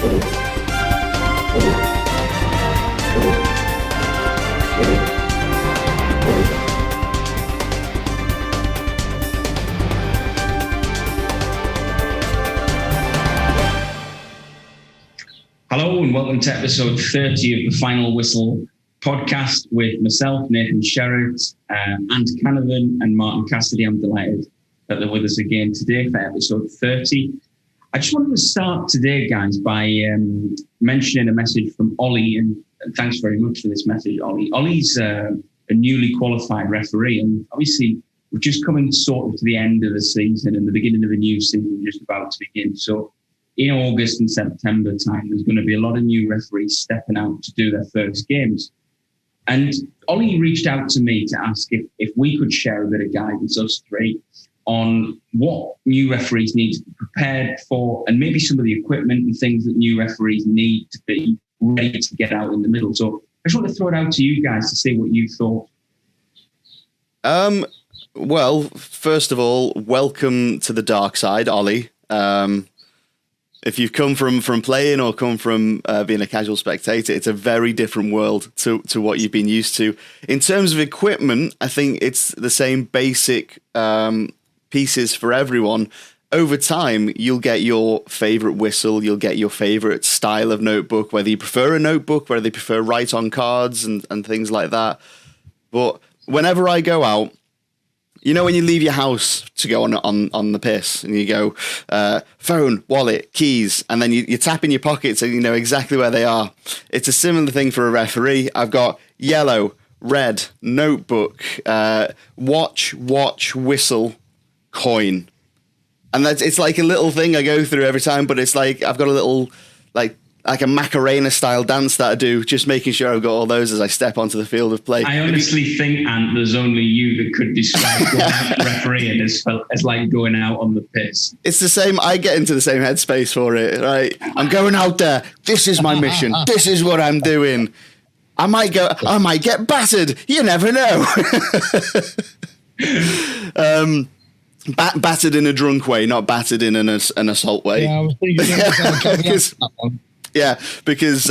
Hello and welcome to episode 30 of the Final Whistle podcast with myself, Nathan Sherratt, Ant Canavan and Martin Cassidy. I'm delighted that they're with us again today for episode 30. I just wanted to start today, guys, by mentioning a message from Ollie, and thanks very much for this message, Ollie. Ollie's a newly qualified referee, and obviously we're just coming sort of to the end of the season and the beginning of a new season just about to begin. So in August and September time, there's going to be a lot of new referees stepping out to do their first games. And Ollie reached out to me to ask if we could share a bit of guidance, us three, on what new referees need to be prepared for and maybe some of the equipment and things that new referees need to be ready to get out in the middle. So I just want to throw it out to you guys to see what you thought. Well, first of all, welcome to the dark side, Ollie. If you've come from playing or come from being a casual spectator, it's a very different world to what you've been used to. In terms of equipment, I think it's the same basic pieces for everyone. Over time, you'll get your favorite whistle, you'll get your favorite style of notebook, whether you prefer a notebook, whether they prefer write on cards and things like that. But whenever I go out, you know when you leave your house to go on the piss and you go phone, wallet, keys, and then you tap in your pockets and you know exactly where they are. It's a similar thing for a referee. I've got yellow, red, notebook, watch, whistle, coin. And it's like a little thing I go through every time, but it's like I've got a little like a Macarena style dance that I do, just making sure I've got all those as I step onto the field of play. I honestly think, Ant, there's only you that could describe refereeing as like going out on the piss. It's the same. I get into the same headspace for it, right? I'm going out there. This is my mission. This is what I'm doing. I might get battered. You never know. Battered in a drunk way, not battered in an assault way. Yeah, I was thinking Yeah, because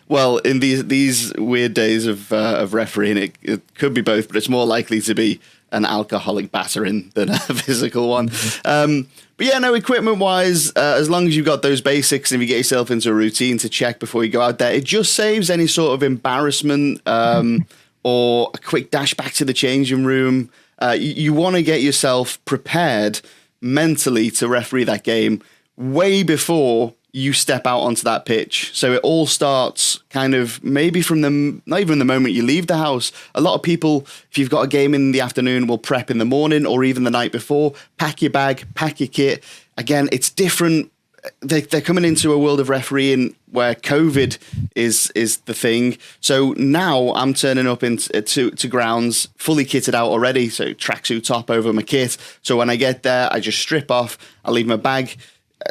well, in these weird days of refereeing, it could be both, but it's more likely to be an alcoholic battering than a physical one. But yeah, no, equipment-wise, as long as you've got those basics and if you get yourself into a routine to check before you go out there, it just saves any sort of embarrassment or a quick dash back to the changing room. You want to get yourself prepared mentally to referee that game way before you step out onto that pitch. So it all starts kind of maybe from not even the moment you leave the house. A lot of people, if you've got a game in the afternoon, will prep in the morning or even the night before, pack your bag, pack your kit. Again, it's different. They're coming into a world of refereeing where COVID is the thing. So now I'm turning up to grounds fully kitted out already. So tracksuit top over my kit. So when I get there, I just strip off. I leave my bag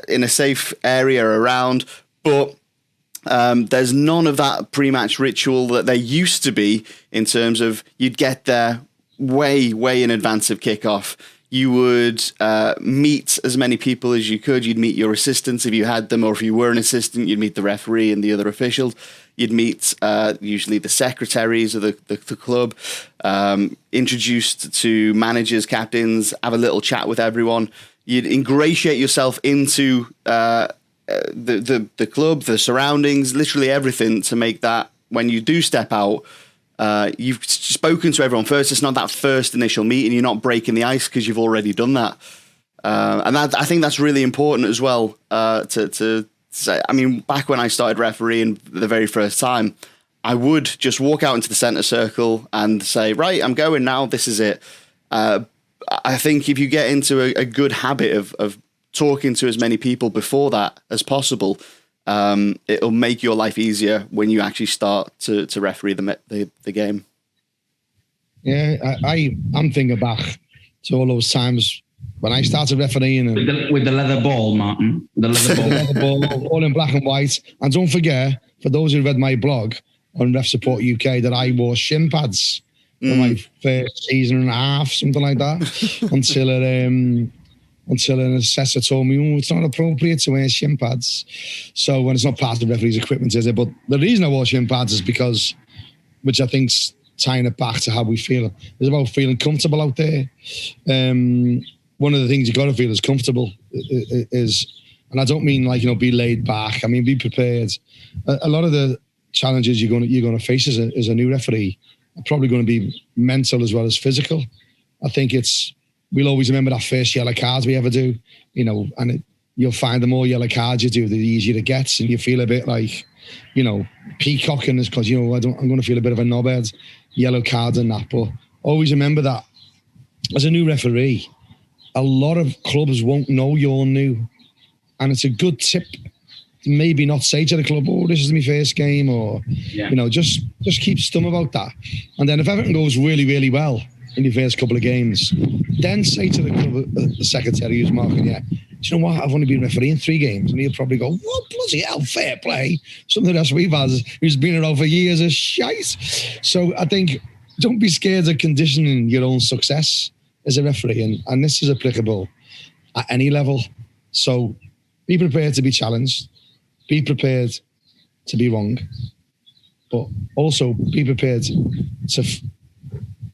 in a safe area around, but there's none of that pre-match ritual that there used to be in terms of you'd get there way in advance of kickoff. You would meet as many people as you could. You'd meet your assistants if you had them, or if you were an assistant, you'd meet the referee and the other officials. You'd meet usually the secretaries of the club, introduced to managers, captains, have a little chat with everyone. You'd ingratiate yourself into the club, the surroundings, literally everything to make that when you do step out, you've spoken to everyone first. It's not that first initial meeting. You're not breaking the ice because you've already done that. And I think that's really important as well to say. I mean, back when I started refereeing the very first time, I would just walk out into the centre circle and say, right, I'm going now. This is it. I think if you get into a good habit of talking to as many people before that as possible, it'll make your life easier when you actually start to referee the game. Yeah, I'm thinking back to all those times when I started refereeing. With the leather ball, Martin. The leather ball, all in black and white. And don't forget, for those who read my blog on Ref Support UK, that I wore shin pads for my first season and a half, something like that, until until an assessor told me, oh, it's not appropriate to wear shin pads. So when it's not part of the referee's equipment, is it? But the reason I wore shin pads is because, which I think's tying it back to how we feel, is about feeling comfortable out there. One of the things you got to feel is comfortable is, and I don't mean like, be laid back. I mean, be prepared. A lot of the challenges you're going to face as a new referee are probably going to be mental as well as physical. I think we'll always remember that first yellow cards we ever do, and you'll find the more yellow cards you do, the easier it gets, and you feel a bit like, peacocking is because, I'm going to feel a bit of a knobhead, yellow cards and that. But always remember that as a new referee, a lot of clubs won't know you're new. And it's a good tip to maybe not say to the club, oh, this is my first game, or, just keep stum about that. And then if everything goes really, really well in your first couple of games, then say to the club, the secretary who's marking you, do you know what, I've only been refereeing 3 games. And he'll probably go, what, bloody hell, fair play. Something else we've had who's been around for years is shite. So I think don't be scared of conditioning your own success as a referee. And this is applicable at any level. So be prepared to be challenged. Be prepared to be wrong. But also be prepared to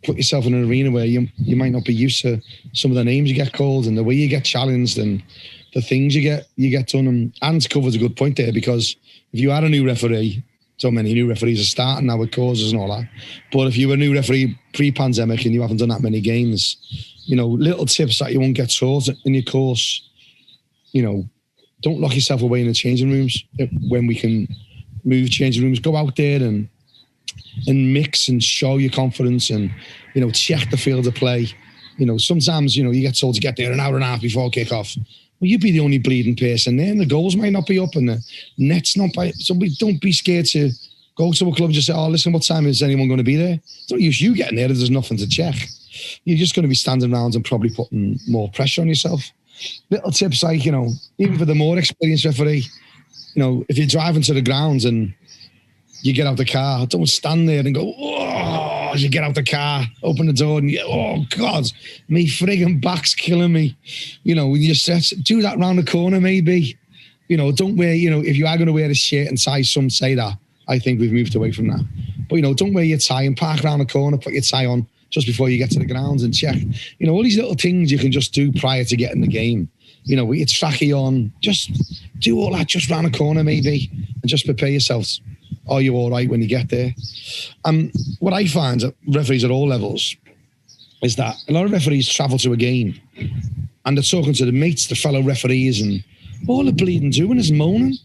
put yourself in an arena where you might not be used to some of the names you get called and the way you get challenged and the things you get done. And Ant covers a good point there, because if you are a new referee, so many new referees are starting now with causes and all that. But if you were a new referee pre-pandemic and you haven't done that many games, little tips that you won't get taught in your course, don't lock yourself away in the changing rooms. When we can move changing rooms, go out there and mix and show your confidence and, check the field of play. Sometimes, you get told to get there an hour and a half before kick-off. Well, you'd be the only bleeding person there, and the goals might not be up and the net's not by. So don't be scared to go to a club and just say, oh, listen, what time is anyone going to be there? It's not use you getting there if there's nothing to check. You're just going to be standing around and probably putting more pressure on yourself. Little tips like, even for the more experienced referee, if you're driving to the grounds and you get out the car, don't stand there and go, oh, as you get out the car, open the door and oh God, me frigging back's killing me. When you stretch, do that round the corner maybe. Don't wear, if you are going to wear a shirt and tie, some say that. I think we've moved away from that. But, don't wear your tie and park around the corner, put your tie on just before you get to the grounds and check. All these little things you can just do prior to getting the game. With your trackie on, just do all that just round the corner maybe and just prepare yourselves. Are you all right when you get there? What I find at referees at all levels is that a lot of referees travel to a game and they're talking to the mates, the fellow referees, and all they're bleeding doing is moaning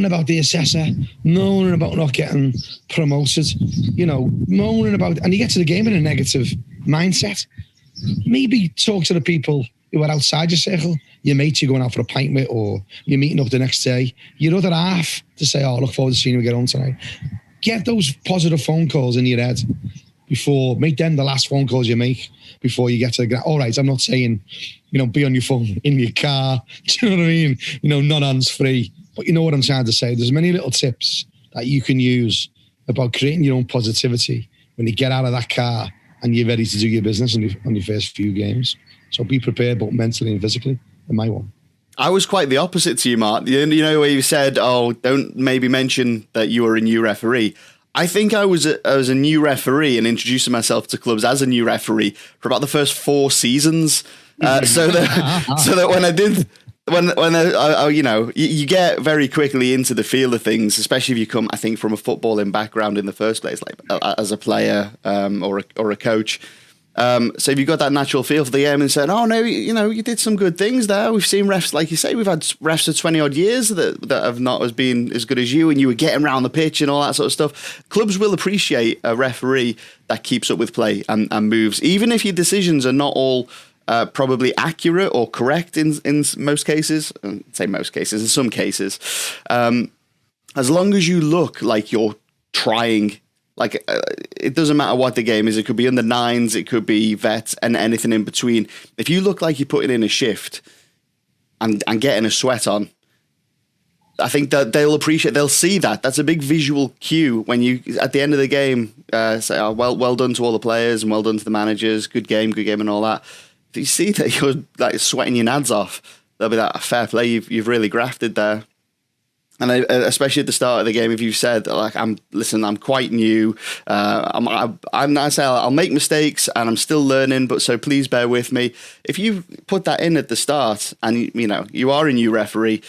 about the assessor, moaning about not getting promoted, moaning about, and you get to the game in a negative mindset. Maybe talk to the people who are outside your circle, your mates you're going out for a pint with, or you're meeting up the next day, your other half to say, oh, look forward to seeing you get on tonight. Get those positive phone calls in your head make them the last phone calls you make before you get to the ground. All right, I'm not saying, be on your phone in your car, do you know what I mean? Not hands-free. But you know what I'm trying to say. There's many little tips that you can use about creating your own positivity when you get out of that car and you're ready to do your business on your first few games. So be prepared, both mentally and physically, in my one. I was quite the opposite to you, Mark. Where you said, oh, don't maybe mention that you were a new referee. I think I was a new referee and introducing myself to clubs as a new referee for about the first 4 seasons. So that when I did... you get very quickly into the feel of things, especially if you come, I think, from a footballing background in the first place, like as a player or a coach. So if you've got that natural feel for the game and said, oh no, you did some good things there. We've seen refs, like you say, we've had refs for 20 odd years that have not been as good as you, and you were getting around the pitch and all that sort of stuff. Clubs will appreciate a referee that keeps up with play and moves, even if your decisions are not all probably accurate or correct in most cases. Say most cases, in some cases. As long as you look like you're trying. Like, it doesn't matter what the game is. It could be under 9s, it could be vets, and anything in between. If you look like you're putting in a shift and getting a sweat on, I think that they'll see that. That's a big visual cue when you, at the end of the game, say, oh, well done to all the players and well done to the managers. Good game and all that. you see that you're like sweating your nads off, they'll be like, fair play, you've really grafted there. And especially at the start of the game, if you've said like, I'm quite new, I'll make mistakes and I'm still learning, but so please bear with me. If you put that in at the start and you are a new referee,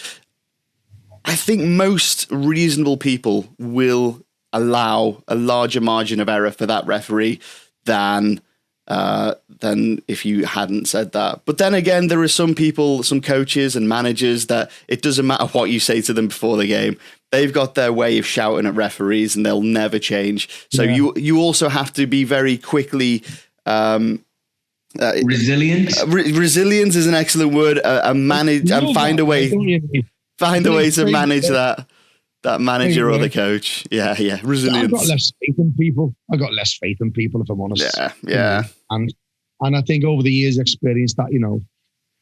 I think most reasonable people will allow a larger margin of error for that referee than if you hadn't said that. But then again, there are some people, some coaches and managers that it doesn't matter what you say to them before the game. They've got their way of shouting at referees and they'll never change. So you also have to be very quickly... resilient. Resilience is an excellent word. Manage and find a way to manage that manager or the coach. Yeah. Resilience. I've got less faith in people. If I'm honest. Yeah. And I think over the years, experience that,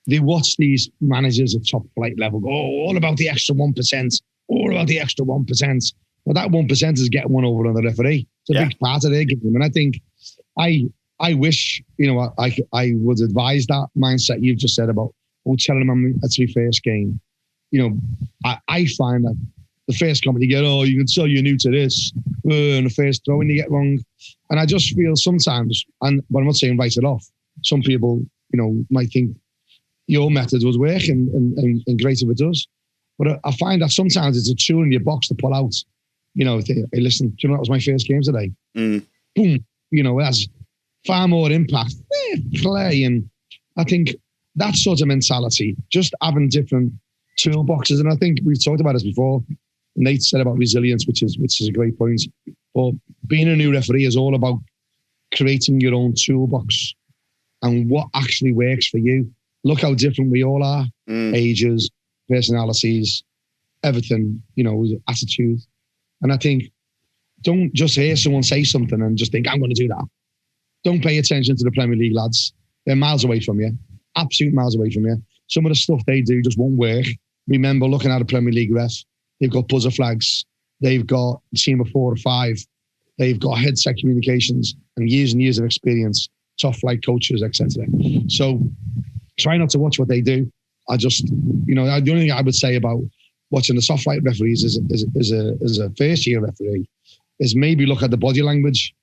they watch these managers at top flight level go, all about the extra 1%, all about the extra 1%. Well, that 1% is getting one over on the referee. It's a big part of their game. And I think I wish, I would advise that mindset you've just said about telling them it's my first game. I find that the first comment you get, you can tell you're new to this, and the first throw-in you get wrong. And I just feel sometimes, but I'm not saying write it off. Some people, might think your method was work and great if it does. But I find that sometimes it's a tool in your box to pull out. Hey, listen, do you know that was my first game today? Boom. It has far more impact. Play. And I think that sort of mentality, just having different toolboxes. And I think we've talked about this before. Nate said about resilience, which is a great point. But being a new referee is all about creating your own toolbox and what actually works for you. Look how different we all are. Ages, personalities, everything, attitude. And I think don't just hear someone say something and just think, I'm going to do that. Don't pay attention to the Premier League lads. They're miles away from you. Absolute miles away from you. Some of the stuff they do just won't work. Remember looking at a Premier League ref. They've got buzzer flags. They've got a team of 4 or 5. They've got headset communications and years of experience, top flight coaches, etc. So try not to watch what they do. I just, the only thing I would say about watching the soft flight referees as a first year referee is maybe look at the body language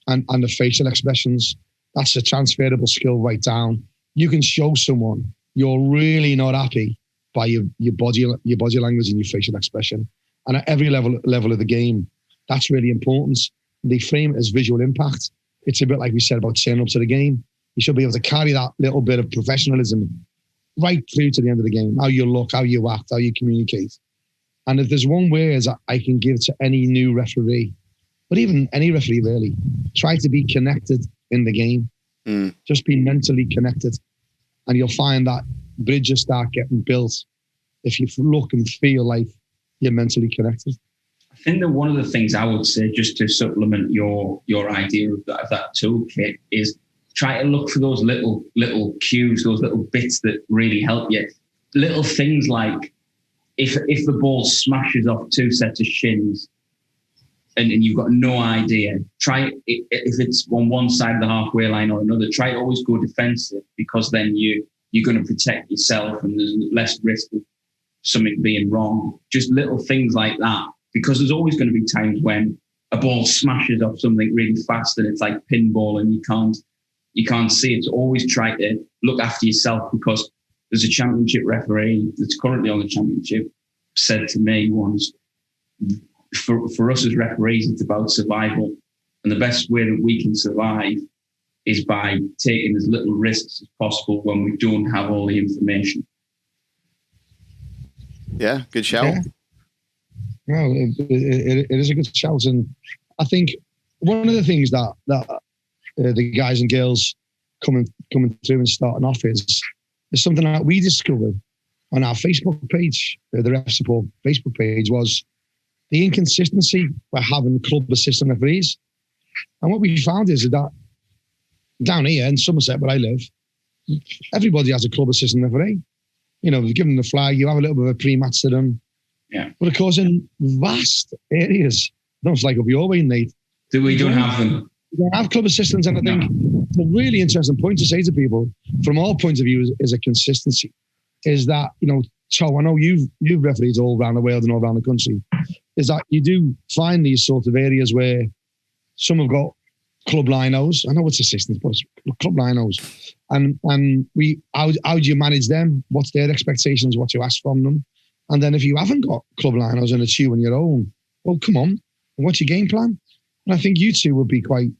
and the facial expressions. That's a transferable skill right down. You can show someone you're really not happy by your body language and your facial expression. And at every level of the game, that's really important. They frame it as visual impact. It's a bit like we said about turning up to the game. You should be able to carry that little bit of professionalism right through to the end of the game. How you look, how you act, how you communicate. And if there's one word I can give to any new referee, but even any referee really, try to be connected in the game. Just be mentally connected. And you'll find that bridges start getting built if you look and feel like you're mentally connected. I think that one of the things I would say, just to supplement your idea of that toolkit, is try to look for those little cues, those little bits that really help you. Little things like if the ball smashes off 2 sets of shins and you've got no idea, try if it's on one side of the halfway line or another, try to always go defensive, because then you're going to protect yourself and there's less risk of something being wrong. Just little things like that, because there's always going to be times when a ball smashes off something really fast and it's like pinball and you can't see it. So always try to look after yourself, because there's a championship referee that's currently on the championship said to me once, for us as referees, it's about survival. And the best way that we can survive is by taking as little risks as possible when we don't have all the information. Yeah, good shout. Yeah. No, it is a good shout. And I think one of the things that the guys and girls coming through and starting off is something that we discovered on our Facebook page, the Ref Support Facebook page, was the inconsistency by having club assistant referees. And what we found is that down here in Somerset, where I live, everybody has a club assistant referee. You give them the flag, you have a little bit of a pre-match to them. Yeah. But of course, in vast areas, not like up your way, Nate. We don't have them. You have club assistants, and I think the really interesting point to say to people, from our point of view, is a consistency. Is that, so I know you've refereed all around the world and all around the country. Is that you do find these sort of areas where some have got Clublinos. I know it's assistants, but it's Clublinos. And how do you manage them? What's their expectations? What you ask from them? And then if you haven't got Clublinos and it's you on your own, well, come on, what's your game plan? And I think you two would be quite,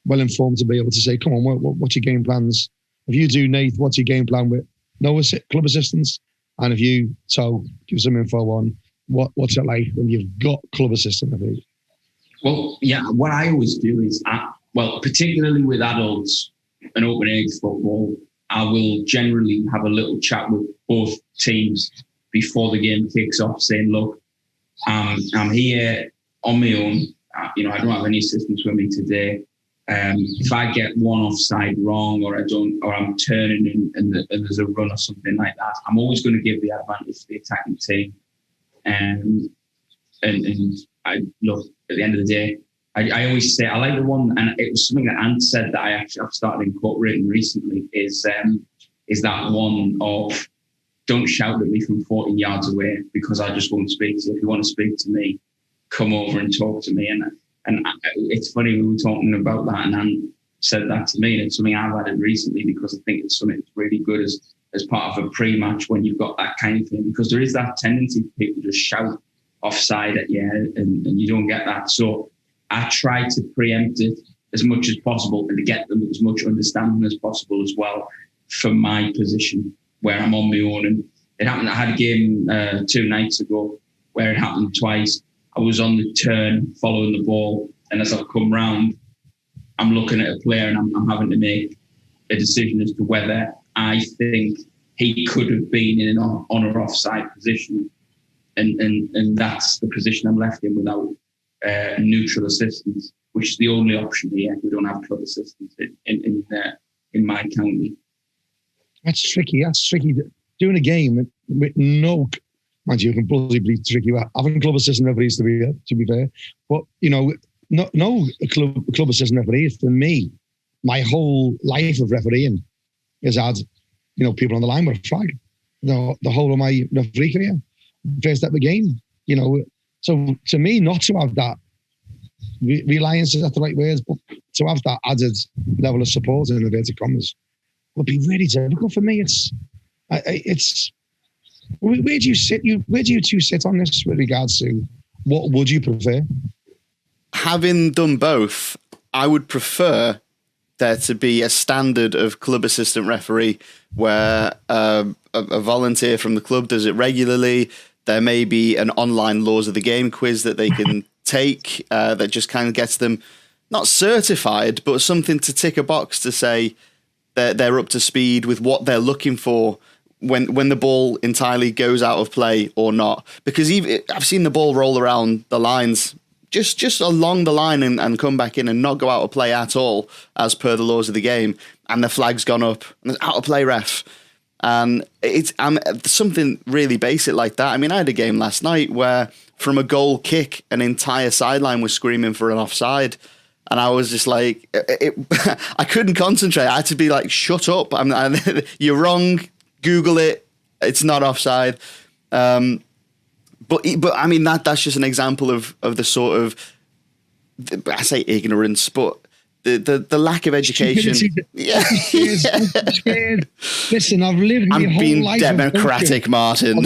well informed to be able to say, come on, what's your game plans? If you do, Nate, what's your game plan with no club assistants? And if you, so give some info on what's it like when you've got club assistant? Well, yeah, what I always do is, particularly with adults and open age football, I will generally have a little chat with both teams before the game kicks off, saying, look, I'm here on my own. I don't have any assistants with me today. If I get one offside wrong, or I'm turning and there's a run or something like that, I'm always going to give the advantage to the attacking team. And I look, at the end of the day, I always say I like the one, and it was something that Ant said that I've started incorporating recently. Is that one of, don't shout at me from 14 yards away because I just won't speak to you. If you want to speak to me, come over and talk to me. And it's funny, we were talking about that, and Ant said that to me, and it's something I've added recently because I think it's something that's really good as part of a pre-match when you've got that kind of thing, because there is that tendency for people to just shout offside at you, and you don't get that. So I try to preempt it as much as possible and to get them as much understanding as possible as well for my position where I'm on my own. And it happened, I had a game 2 nights ago where it happened twice. I was on the turn following the ball, and as I've come round, I'm looking at a player and I'm having to make a decision as to whether I think he could have been in an on or offside position. And that's the position I'm left in without neutral assistance, which is the only option here. We don't have club assistance in my county. That's tricky. Doing a game with no, mind you, can bloody be tricky. Having club assistant referees to be fair, but no club assistant referee for me. My whole life of refereeing has had people on the line with a flag. The whole of my referee career, first step of the game. So to me, not to have that reliance is not the right words, but to have that added level of support in inverted commas would be really difficult for me. It's where do you sit? Where do you two sit on this with regards to what would you prefer? Having done both, I would prefer there to be a standard of club assistant referee where a volunteer from the club does it regularly. There may be an online laws of the game quiz that they can take that just kind of gets them not certified, but something to tick a box to say that they're up to speed with what they're looking for when the ball entirely goes out of play or not. Because I've seen the ball roll around the lines just along the line and come back in and not go out of play at all as per the laws of the game, and the flag's gone up and there's out of play ref. And it's something really basic like that. I mean, I had a game last night where from a goal kick, an entire sideline was screaming for an offside. And I was just like, I couldn't concentrate. I had to be like, shut up. You're wrong. Google it. It's not offside. But I mean, that's just an example of the sort of, I say ignorance, but the lack of education. Yeah. Listen, I've lived my whole life. I'm being democratic, Martin.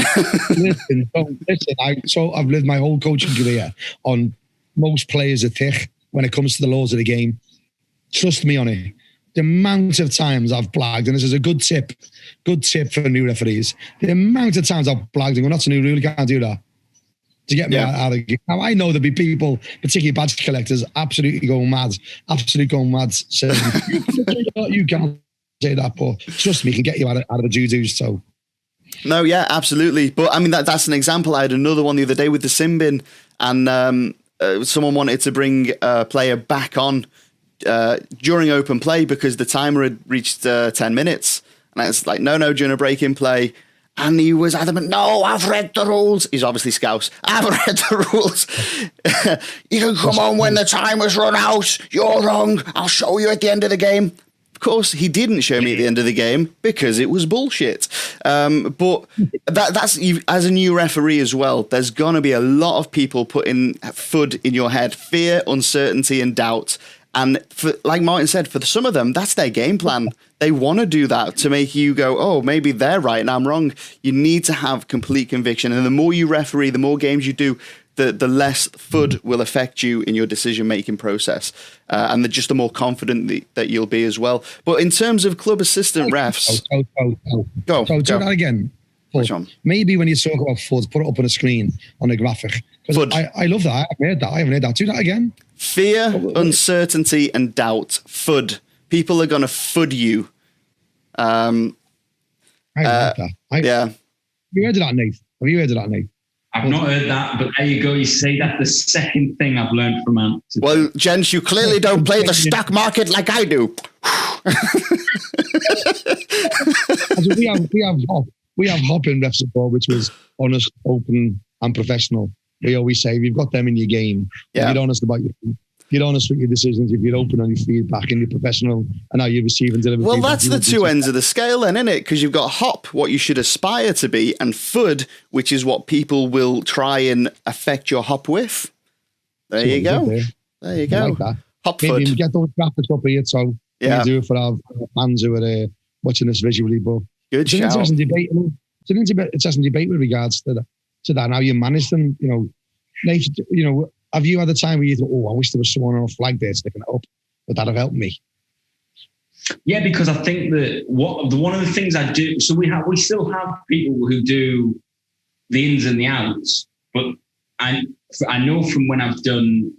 Listen. I've lived my whole coaching career on most players are thick when it comes to the laws of the game. Trust me on it. The amount of times I've blagged, and this is a good tip for new referees. The amount of times I've blagged and gone, that's a new rule, you can't do that. To get me out of the game. Now, I know there'll be people, particularly badge collectors, absolutely going mad, saying, you can't say that, but trust me, it can get you out of the doo-doos, so. No, yeah, absolutely. But I mean, that's an example. I had another one the other day with the sin bin, and someone wanted to bring a player back on during open play because the timer had reached 10 minutes. And it's like, no, during a break in play. And he was adamant, no, I've read the rules. He's obviously Scouse. I've read the rules. You can come on when the time has run out. You're wrong. I'll show you at the end of the game. Of course, he didn't show me at the end of the game because it was bullshit. But that's as a new referee as well. There's going to be a lot of people putting FUD in your head, fear, uncertainty, and doubt. And like Martin said, for some of them, that's their game plan. They want to do that to make you go, oh, maybe they're right and I'm wrong. You need to have complete conviction. And the more you referee, the more games you do, the less FUD will affect you in your decision-making process. And the more confident that you'll be as well. But in terms of club assistant refs... Go. Do that again. Which one? Maybe when you talk about FUD, put it up on a screen, on a graphic. Because I love that. I haven't heard that. Do that again. Fear, uncertainty, and doubt. FUD. People are going to FUD you. I like that. Yeah. Have you heard of that, Nate? I've not heard that, but there you go. You say that the second thing I've learned from Ant. Well, gents, you clearly don't play the stock market like I do. we have hop in refs support, which was honest, open, and professional. We always say, if you've got them in your game, if you're honest about you're honest with your decisions, if you're open on your feedback and you're professional and how you receive and deliver. Well, that's the two ends of the scale then, isn't it? Because you've got hop, what you should aspire to be, and FUD, which is what people will try and affect your hop with. There you go. There you go. Like that. Hop Maybe FUD. get those graphics up here, so we do it for our fans who are watching this visually. But good it's an shout. interesting debate. It's an interesting debate with regards to that and how you manage them. You know, Nate, have you had a time where you thought, oh, I wish there was someone on a flag there sticking it up? Would that have helped me? Yeah, because I think that one of the things I do, so we still have people who do the ins and the outs, but I know from when I've done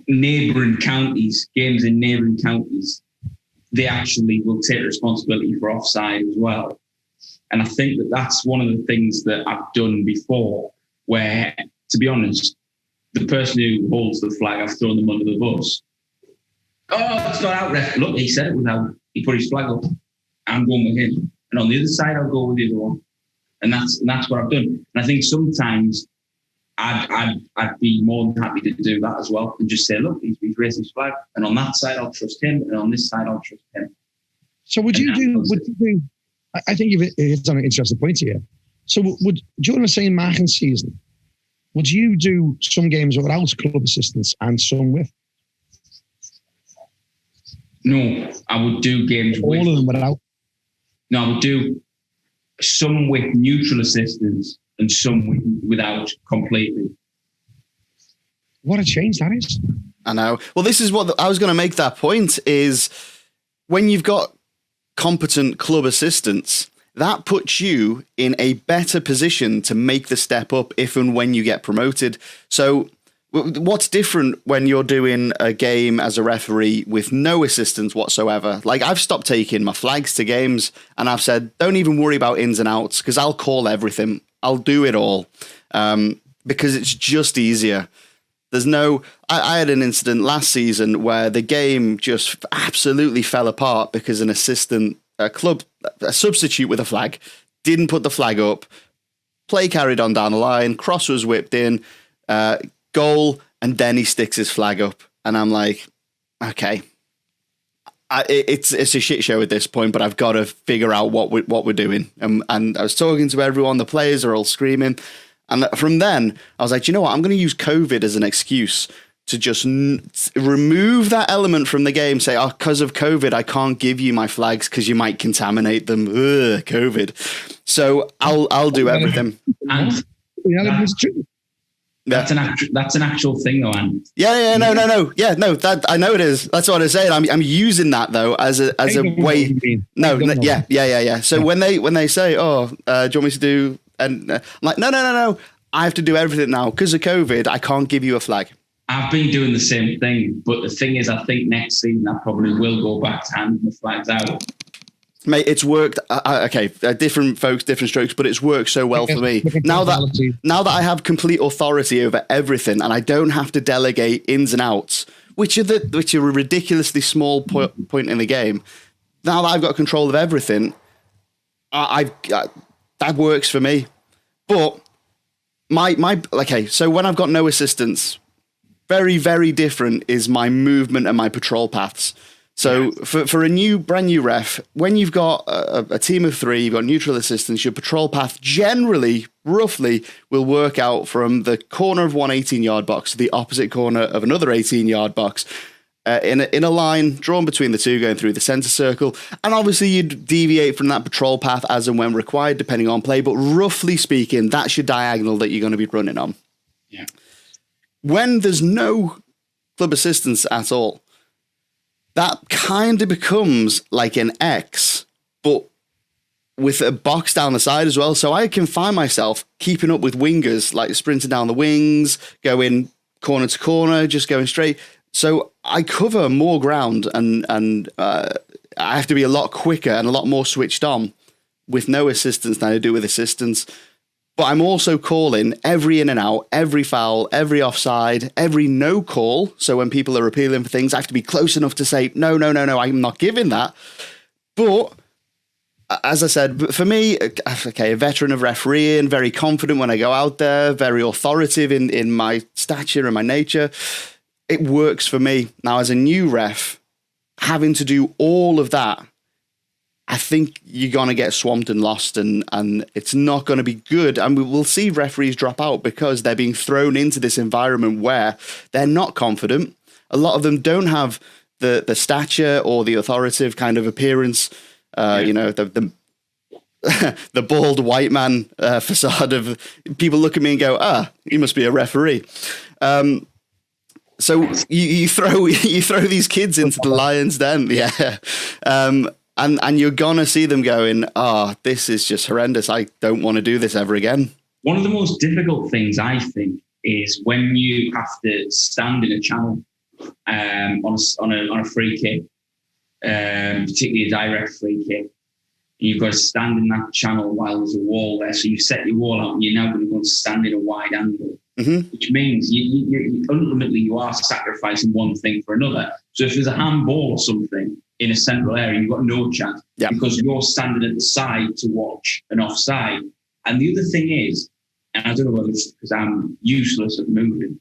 neighbouring counties, games in neighbouring counties, they actually will take responsibility for offside as well. And I think that that's one of the things that I've done before, where, to be honest, the person who holds the flag, I've thrown them under the bus. Oh, it's not out, ref. Look, he said it was out. He put his flag up. I'm going with him. And on the other side, I'll go with the other one. And that's what I've done. And I think sometimes I'd be more than happy to do that as well and just say, look, he's raised his flag. And on that side, I'll trust him. And on this side, I'll trust him. So would you do, I think you've hit on an interesting point here. So during the same marking season, would you do some games without club assistants and some with? No, I would do games with... All of them without? No, I would do some with neutral assistants and some without completely. What a change that is. I know. Well, this is what I was going to make that point is when you've got competent club assistants, that puts you in a better position to make the step up if and when you get promoted. So what's different when you're doing a game as a referee with no assistance whatsoever? Like, I've stopped taking my flags to games and I've said, don't even worry about ins and outs because I'll call everything. I'll do it all because it's just easier. There's no... I had an incident last season where the game just absolutely fell apart because an assistant, a substitute with a flag, didn't put the flag up. Play carried on down the line. Cross was whipped in. Goal, and then he sticks his flag up. And I'm like, okay. It's a shit show at this point, but I've got to figure out what we're doing. And I was talking to everyone. The players are all screaming. And from then, I was like, you know what? I'm going to use COVID as an excuse to just remove that element from the game. Say, oh, because of COVID, I can't give you my flags because you might contaminate them. Ugh, COVID. So I'll do everything. And that's an actual thing, though, Ant. Yeah, no. Yeah, no, that I know it is. That's what I'm saying. I'm using that though as a way. No, yeah. So when they say, oh, do you want me to do? And I'm like, no. I have to do everything now because of COVID. I can't give you a flag. I've been doing the same thing, but the thing is, I think next season I probably will go back to handing the flags out. Mate, it's worked. Okay, different folks, different strokes, but it's worked so well for me. Now that I have complete authority over everything, and I don't have to delegate ins and outs, which are a ridiculously small point in the game. Now that I've got control of everything, that works for me. But okay, so when I've got no assistance, very, very different is my movement and my patrol paths. So for a brand new ref, when you've got a team of 3, you've got neutral assistance, your patrol path generally, roughly, will work out from the corner of one 18-yard box to the opposite corner of another 18-yard box. In a line drawn between the two, going through the center circle. And obviously you'd deviate from that patrol path as and when required, depending on play. But roughly speaking, that's your diagonal that you're going to be running on. Yeah. When there's no club assistance at all, that kind of becomes like an X, but with a box down the side as well. So I can find myself keeping up with wingers, like sprinting down the wings, going corner to corner, just going straight. So I cover more ground and I have to be a lot quicker and a lot more switched on with no assistance than I do with assistance. But I'm also calling every in and out, every foul, every offside, every no call. So when people are appealing for things, I have to be close enough to say, no, I'm not giving that. But as I said, for me, okay, a veteran of refereeing, very confident when I go out there, very authoritative in my stature and my nature. It works for me. Now, as a new ref, having to do all of that, I think you're going to get swamped and lost, and it's not going to be good. And we will see referees drop out because they're being thrown into this environment where they're not confident. A lot of them don't have the stature or the authoritative kind of appearance, the bald white man facade of people look at me and go, you must be a referee. So you throw these kids into the lion's den, and you're gonna see them going, this is just horrendous. I don't want to do this ever again. One of the most difficult things I think is when you have to stand in a channel on a free kick, particularly a direct free kick. You've got to stand in that channel while there's a wall there. So you set your wall out and you're now going to go and stand in a wide angle, which means you ultimately you are sacrificing one thing for another. So if there's a handball or something in a central area, you've got no chance because you're standing at the side to watch an offside. And the other thing is, and I don't know whether it's because I'm useless at moving,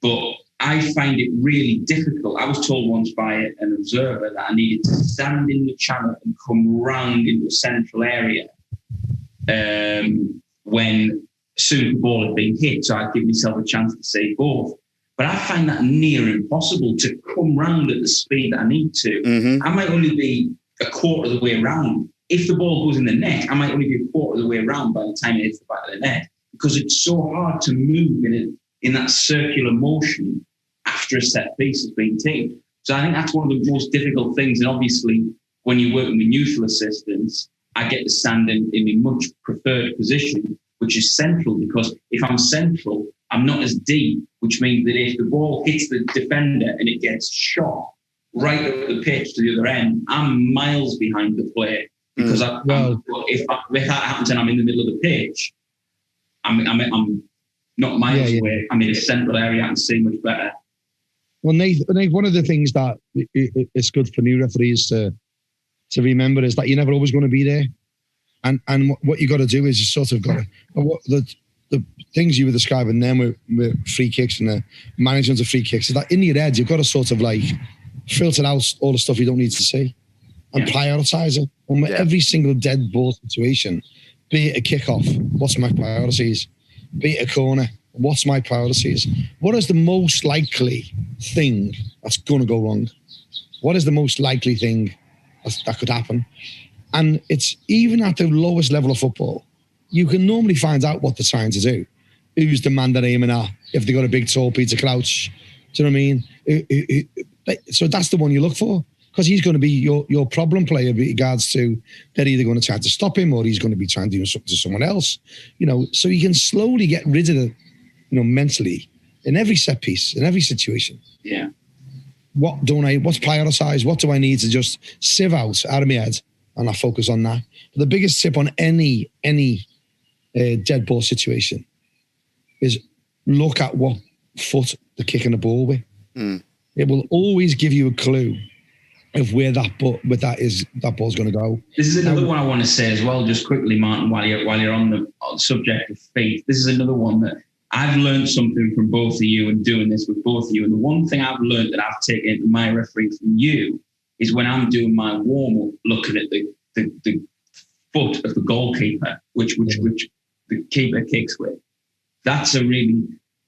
but I find it really difficult. I was told once by an observer that I needed to stand in the channel and come round into a central area when soon the ball had been hit, so I'd give myself a chance to say both. But I find that near impossible to come round at the speed that I need to. I might only be a quarter of the way around. If the ball goes in the net, I might only be a quarter of the way around by the time it hits the back of the net, because it's so hard to move in that circular motion after a set piece has been taken. So I think that's one of the most difficult things. And obviously, when you're working with neutral assistance, I get to stand in a much preferred position, which is central, because if I'm central, I'm not as deep, which means that if the ball hits the defender and it gets shot right up the pitch to the other end, I'm miles behind the player. Because if that happens and I'm in the middle of the pitch, I'm not miles away. I'm in a central area. I can see much better. Well, Nate, one of the things that it's good for new referees to remember is that you're never always going to be there. And what you got to do is you sort of got to, the things you were describing then with free kicks and the management of free kicks, is that in your head, you've got to sort of like filter out all the stuff you don't need to see and prioritize it. And with every single dead ball situation, be it a kickoff, what's my priorities? Be it a corner, what's my priorities? What is the most likely thing that's going to go wrong? What is the most likely thing that could happen? And it's even at the lowest level of football, you can normally find out what they're trying to do. Who's the man they're aiming at? If they got a big tall Peter Crouch, do you know what I mean? So that's the one you look for, because he's going to be your problem player with regards to they're either going to try to stop him or he's going to be trying to do something to someone else. So you can slowly get rid of it, mentally in every set piece, in every situation. Yeah. What's prioritized? What do I need to just sieve out of my head? And I focus on that. But the biggest tip on any dead ball situation is look at what foot they're kicking the ball with. It will always give you a clue of where that ball's going to go. This is another one I want to say as well, just quickly, Martin, while you're on the subject of faith. This is another one that I've learned something from both of you and doing this with both of you. And the one thing I've learned that I've taken into my refereeing from you is when I'm doing my warm-up, looking at the foot of the goalkeeper, which the keeper kicks with. That's a really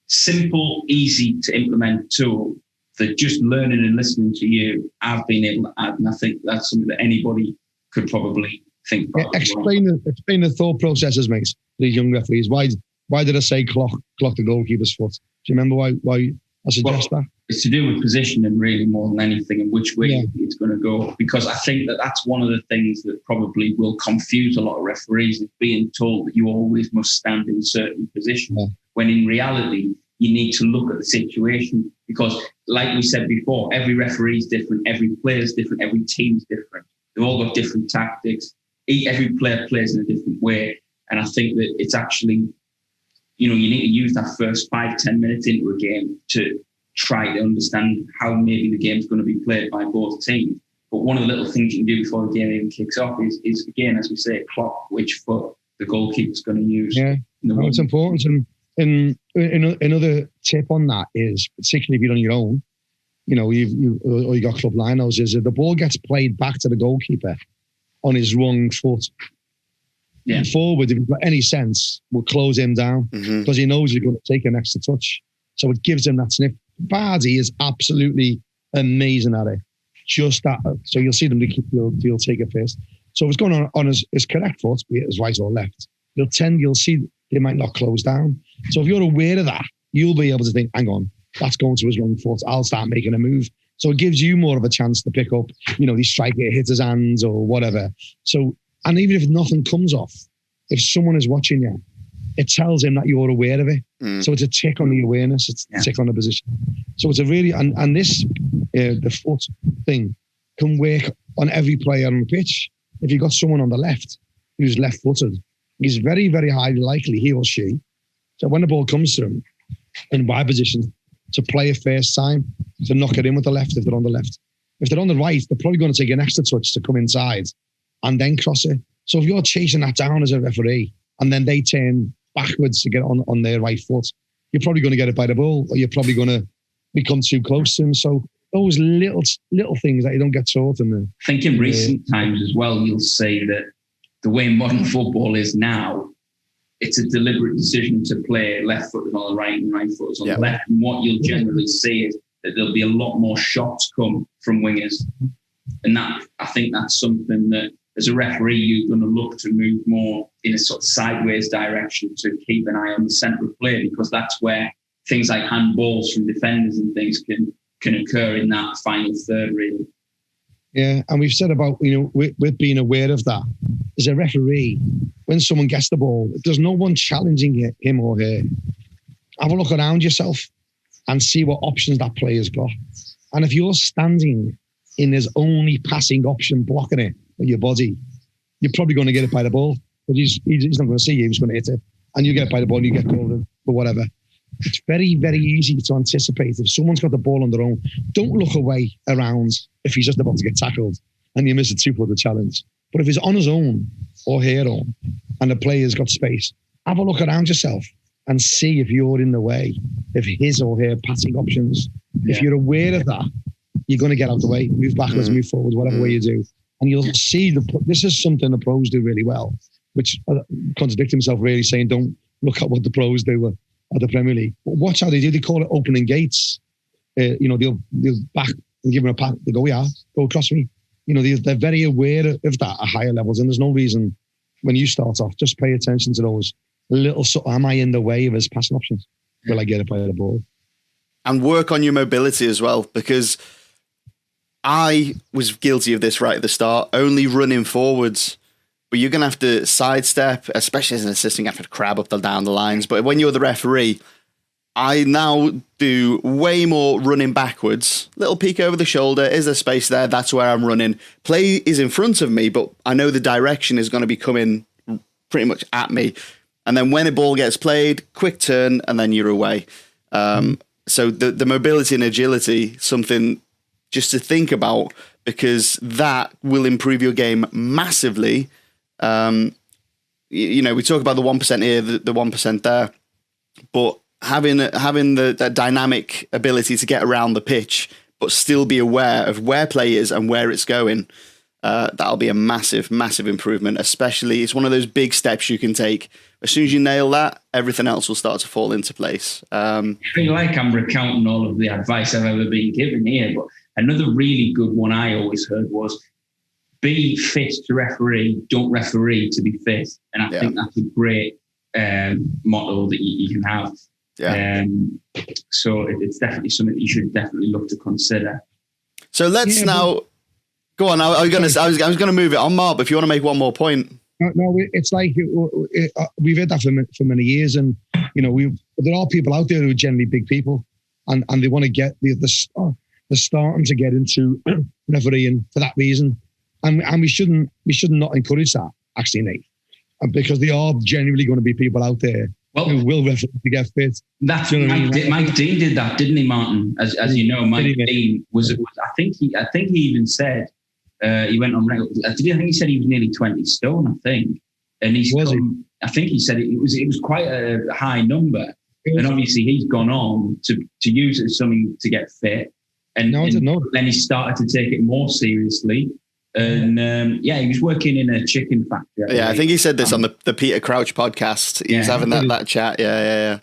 simple, easy to implement tool that just learning and listening to you, I've been able to add. And I think that's something that anybody could probably think about. Yeah, explain the thought processes, mate, these young referees. Why did I say clock the goalkeeper's foot? Do you remember why I suggest that? It's to do with positioning really more than anything, and which way it's going to go. Because I think that's one of the things that probably will confuse a lot of referees, is being told that you always must stand in certain positions, when in reality, you need to look at the situation, because like we said before, every referee is different, every player is different, every team is different. They've all got different tactics. Every player plays in a different way. And I think that it's actually, you need to use that first 5-10 minutes into a game to try to understand how maybe the game's going to be played by both teams. But one of the little things you can do before the game even kicks off is again, as we say, clock which foot the goalkeeper's going to use. Yeah, it's important. And another tip on that is, particularly if you're on your own, you got Clublinos, is if the ball gets played back to the goalkeeper on his wrong foot, forward, if you've got any sense, will close him down because he knows you're going to take an extra touch. So it gives him that sniff. Bardi is absolutely amazing at it. Just that. So you'll see them, they'll take it first. So if it's going on his correct foot, be it his right or left, you'll see they might not close down. So if you're aware of that, you'll be able to think, hang on, that's going to his wrong foot. I'll start making a move. So it gives you more of a chance to pick up, the striker hits his hands or whatever. So, and even if nothing comes off, if someone is watching you, it tells him that you're aware of it. So it's a tick on the awareness. It's a tick on the position. So it's a really, and this, the foot thing can work on every player on the pitch. If you've got someone on the left who's left-footed, he's very, very highly likely, he or she, so when the ball comes to him in wide position, to play a first time, to knock it in with the left if they're on the left. If they're on the right, they're probably going to take an extra touch to come inside and then cross it. So if you're chasing that down as a referee and then they turn backwards to get on their right foot, you're probably going to get it by the ball, or you're probably going to become too close to him. So those little things that you don't get taught in there. I think in recent times as well, you'll say that the way modern football is now, it's a deliberate decision to play left-footed on the right and right-footers on the left. And what you'll generally see is that there'll be a lot more shots come from wingers. And that, I think that's something that, as a referee, you're going to look to move more in a sort of sideways direction to keep an eye on the centre of play, because that's where things like handballs from defenders and things can occur in that final third, really. Yeah, and we've said about, with being aware of that. As a referee, when someone gets the ball, there's no one challenging him or her. Have a look around yourself and see what options that player's got. And if you're standing in his only passing option, blocking it with your body, you're probably going to get it by the ball. But he's not going to see you, he's going to hit it. And you get it by the ball and you get called for whatever. It's very, very easy to anticipate. If someone's got the ball on their own, don't look away around if he's just about to get tackled and you miss a 2-footer challenge. But if he's on his own or her own and the player's got space, have a look around yourself and see if you're in the way of his or her passing options. If you're aware of that, you're going to get out of the way, move backwards, move forwards, whatever way you do. And you'll see this is something the pros do really well, which contradicts himself really, saying don't look at what the pros do at the Premier League. But watch how they do. They call it opening gates. They'll back and give them a pat. They go, go across me. They're very aware of that at higher levels. And there's no reason when you start off, just pay attention to those little, am I in the way of his passing options? Will I get it by the ball? And work on your mobility as well, because I was guilty of this right at the start, only running forwards. But you're going to have to sidestep, especially as an assistant, you have to crab up down the lines. But when you're the referee, I now do way more running backwards. Little peek over the shoulder. Is there space there? That's where I'm running. Play is in front of me, but I know the direction is going to be coming pretty much at me. And then when a ball gets played, quick turn, and then you're away. So the mobility and agility, something just to think about, because that will improve your game massively. We talk about the 1% here, the 1% there, but having the dynamic ability to get around the pitch, but still be aware of where play is and where it's going, that'll be a massive, massive improvement. Especially, it's one of those big steps you can take. As soon as you nail that, everything else will start to fall into place. I feel like I'm recounting all of the advice I've ever been given here, but another really good one I always heard was, be fit to referee, don't referee to be fit. And I think that's a great motto that you can have. Yeah. So it's definitely something that you should definitely look to consider. So let's now go on. I was going to move it on, Mark, but if you want to make one more point. No, it's like we've had that for many years, and there are people out there who are generally big people, and they want to get they're starting to get into refereeing for that reason, and we should not encourage that, actually, Nate, because there are genuinely going to be people out there who will referee to get fit. That's Mike Dean did that, didn't he, Martin? As you know, Mike Dean was I think he even said. He went on record. I think he said he was nearly 20 stone, I think. And I think he said it was quite a high number. And obviously he's gone on to use it as something to get fit. And then he started to take it more seriously. And he was working in a chicken factory. I think he said this on the Peter Crouch podcast. He was having that chat. Yeah.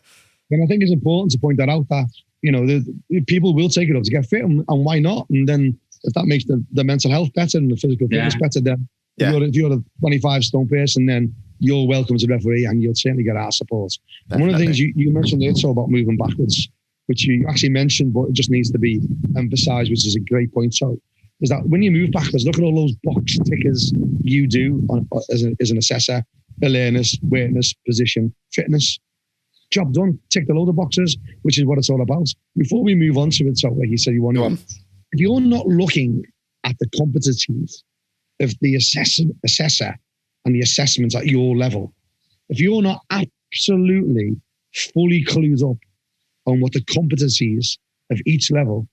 And I think it's important to point that out, that, the people will take it up to get fit, and why not? And then if that makes the mental health better and the physical fitness better, then if you're a 25 stone person, then you're welcome to referee, and you'll certainly get our support. And one of the things you mentioned there about moving backwards, which you actually mentioned, but it just needs to be emphasised, which is a great point. So, is that when you move backwards, look at all those box tickers you do as an assessor: awareness, awareness, position, fitness. Job done. Tick the load of boxes, which is what it's all about. Before we move on to it, so like you said, you want to. If you're not looking at the competencies of the assessor and the assessments at your level, if you're not absolutely fully clued up on what the competencies of each level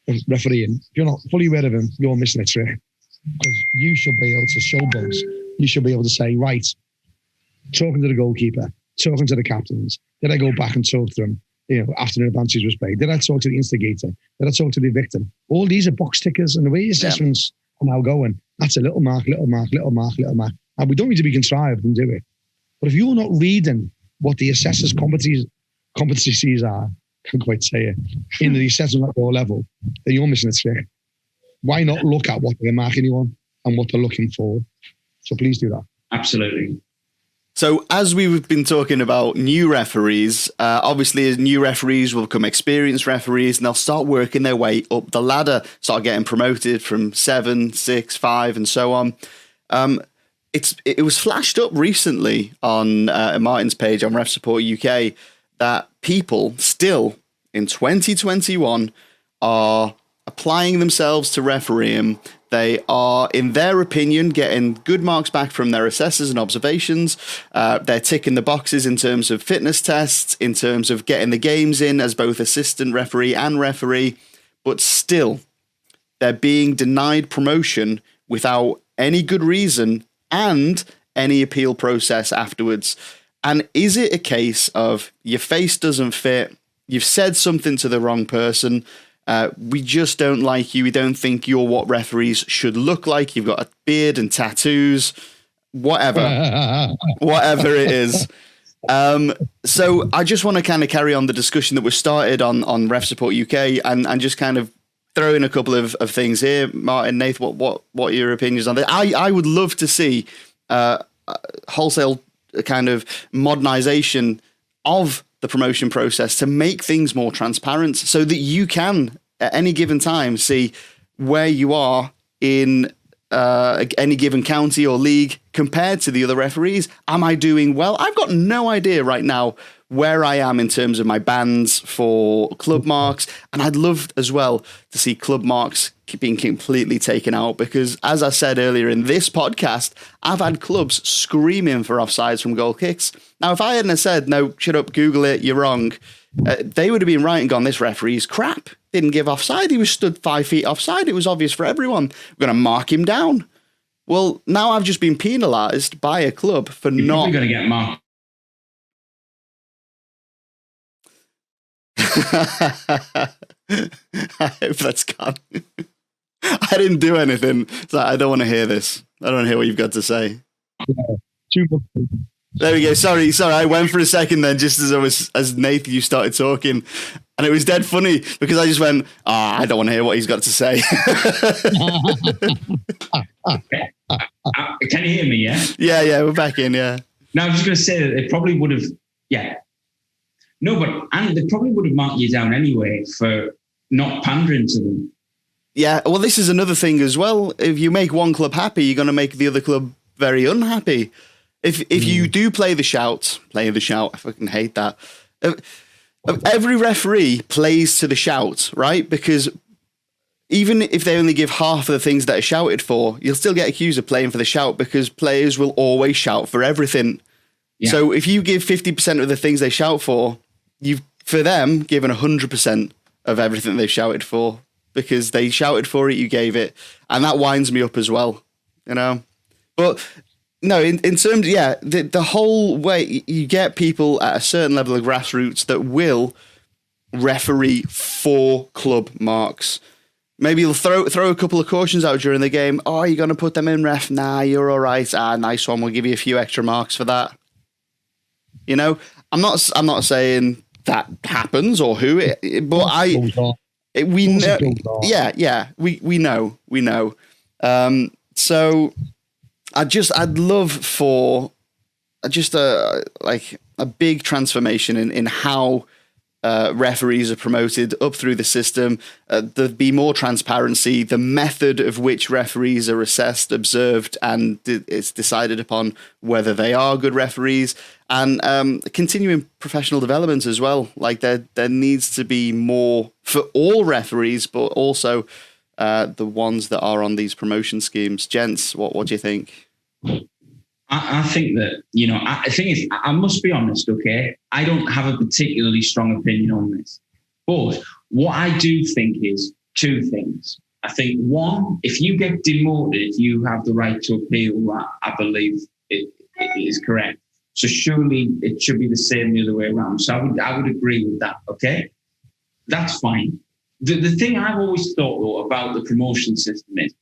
of refereeing, if you're not fully aware of them, you're missing a trick. Because you should be able to show those. You should be able to say, right, talking to the goalkeeper, talking to the captains, did I go back and talk to them? After an advantage was played, did I talk to the instigator? Did I talk to the victim? All these are box tickers, and the way assessments are now going, that's a little mark, little mark, little mark, little mark. And we don't need to be contrived and do it. But if you're not reading what the assessor's competencies are, I can't quite say it, in the assessment at your level, then you're missing a trick. Why not look at what they're marking you on and what they're looking for? So please do that. Absolutely. So as we've been talking about new referees, obviously as new referees will become experienced referees, and they'll start working their way up the ladder, start getting promoted from 7, 6, 5 and so on. It was flashed up recently on Martin's page on Ref Support UK that people still in 2021 are applying themselves to refereeing. They are, in their opinion, getting good marks back from their assessors and observations. They're ticking the boxes in terms of fitness tests, in terms of getting the games in as both assistant referee and referee. But still, they're being denied promotion without any good reason and any appeal process afterwards. And is it a case of your face doesn't fit, you've said something to the wrong person, we just don't like you, we don't think you're what referees should look like, you've got a beard and tattoos, whatever it is. So I just want to kind of carry on the discussion that was started on Ref Support UK and just kind of throw in a couple of things here. Martin, Nathan, what are your opinions on that? I would love to see wholesale kind of modernization of the promotion process to make things more transparent so that you can at any given time see where you are in any given county or league compared to the other referees. Am I doing well? I've got no idea right now where I am in terms of my bands for club marks. And I'd love as well to see club marks being completely taken out because, as I said earlier in this podcast, I've had clubs screaming for offsides from goal kicks. Now, if I hadn't have said, no, shut up, Google it, you're wrong, they would have been right and gone, this referee's crap. didn't give offside. He was stood 5 feet offside. It was obvious for everyone. We're going to mark him down. Well, now I've just been penalised by a club for You're not... probably going to get marked. I hope that's gone. I didn't do anything, so I don't want to hear this. I don't want to hear what you've got to say. There we go. Sorry. I went for a second then, just as Nathan, you started talking, and it was dead funny because I just went, I don't want to hear what he's got to say. Can you hear me? Yeah. Yeah, we're back in. Yeah. No, I was just going to say that they probably would have. Yeah. No, and they probably would have marked you down anyway for not pandering to them. Yeah, well, this is another thing as well. If you make one club happy, you're going to make the other club very unhappy. If you do play the shout, I fucking hate that. Every referee plays to the shout, right? Because even if they only give half of the things that are shouted for, you'll still get accused of playing for the shout because players will always shout for everything. Yeah. So if you give 50% of the things they shout for, you've, for them, given 100% of everything they've shouted for. Because they shouted for it, you gave it. And that winds me up as well, you know? But no, in terms, the whole way you get people at a certain level of grassroots that will referee for club marks. Maybe you'll throw a couple of cautions out during the game. Oh, you're going to put them in, ref? Nah, you're all right. Nice one. We'll give you a few extra marks for that. You know, I'm not saying that happens or who, but we know, we know. So I'd love for just a big transformation in how referees are promoted up through the system. There'd be more transparency. The method of which referees are assessed, observed, and it's decided upon whether they are good referees. And continuing professional development as well. Like there needs to be more for all referees, but also the ones that are on these promotion schemes. Gents, what do you think? I think that, I think I must be honest, okay? I don't have a particularly strong opinion on this. But what I do think is two things. I think one, if you get demoted, you have the right to appeal that. I believe it is correct. So surely it should be the same the other way around. So I would agree with that, okay? That's fine. The thing I've always thought, though, about the promotion system is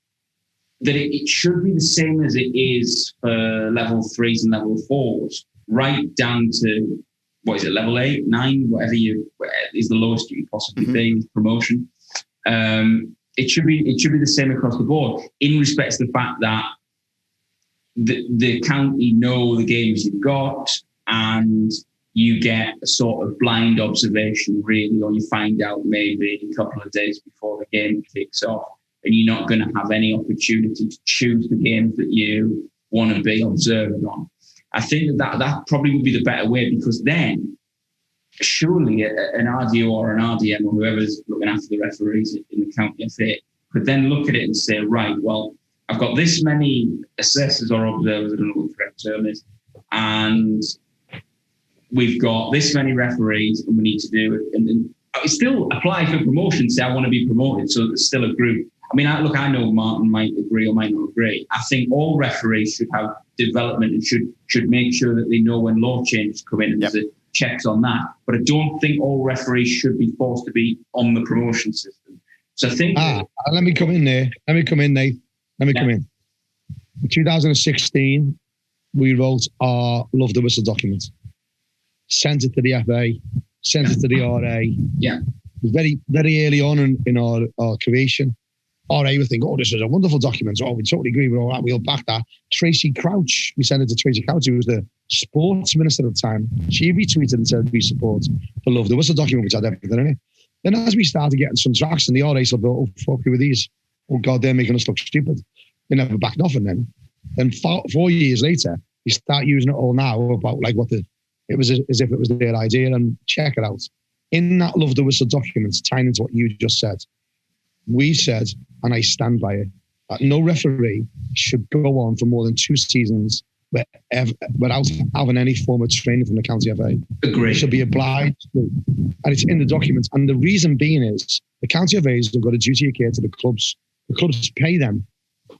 that it should be the same as it is for level 3s and level 4s, right down to, level 8, 9, whatever is the lowest you can possibly be, promotion. It should be the same across the board in respect to the fact that the county know the games you've got and you get a sort of blind observation, really, or you find out maybe a couple of days before the game kicks off, and you're not going to have any opportunity to choose the games that you want to be observed on. I think that probably would be the better way, because then surely an RDO or an RDM or whoever's looking after the referees in the county FA could then look at it and say, right, well, I've got this many assessors or observers, I don't know what the correct term is, and we've got this many referees and we need to do it. And it still apply for promotion, say I want to be promoted, so there's still a group. I mean, I know Martin might agree or might not agree. I think all referees should have development and should make sure that they know when law changes come in and there's checks on that. But I don't think all referees should be forced to be on the promotion system. So I think... let me come in there. Let me come in, Nate. Let me come in. In 2016, we wrote our Love the Whistle document. Sent it to the FA, sent it to the RA. Yeah. Very, very early on in our creation, RA would think, oh, this is a wonderful document. Oh, we totally agree with all that. We'll back that. Tracy Crouch, we sent it to Tracy Crouch, who was the sports minister at the time. She retweeted and said, we support the Love the Whistle document, which had everything in it. Then as we started getting some traction, the RA said, oh, fuck you with these. Oh, God, they're making us look stupid. They never backed off. And then 4 years later, you start using it all now about like it was as if it was their idea. And check it out. In that Love the Whistle document, tying into what you just said, we said, and I stand by it, that no referee should go on for more than 2 seasons without having any form of training from the county FA. Agree. Should be obliged to. And it's in the document. And the reason being is The county FAs have got a duty of care to the clubs. The clubs pay them.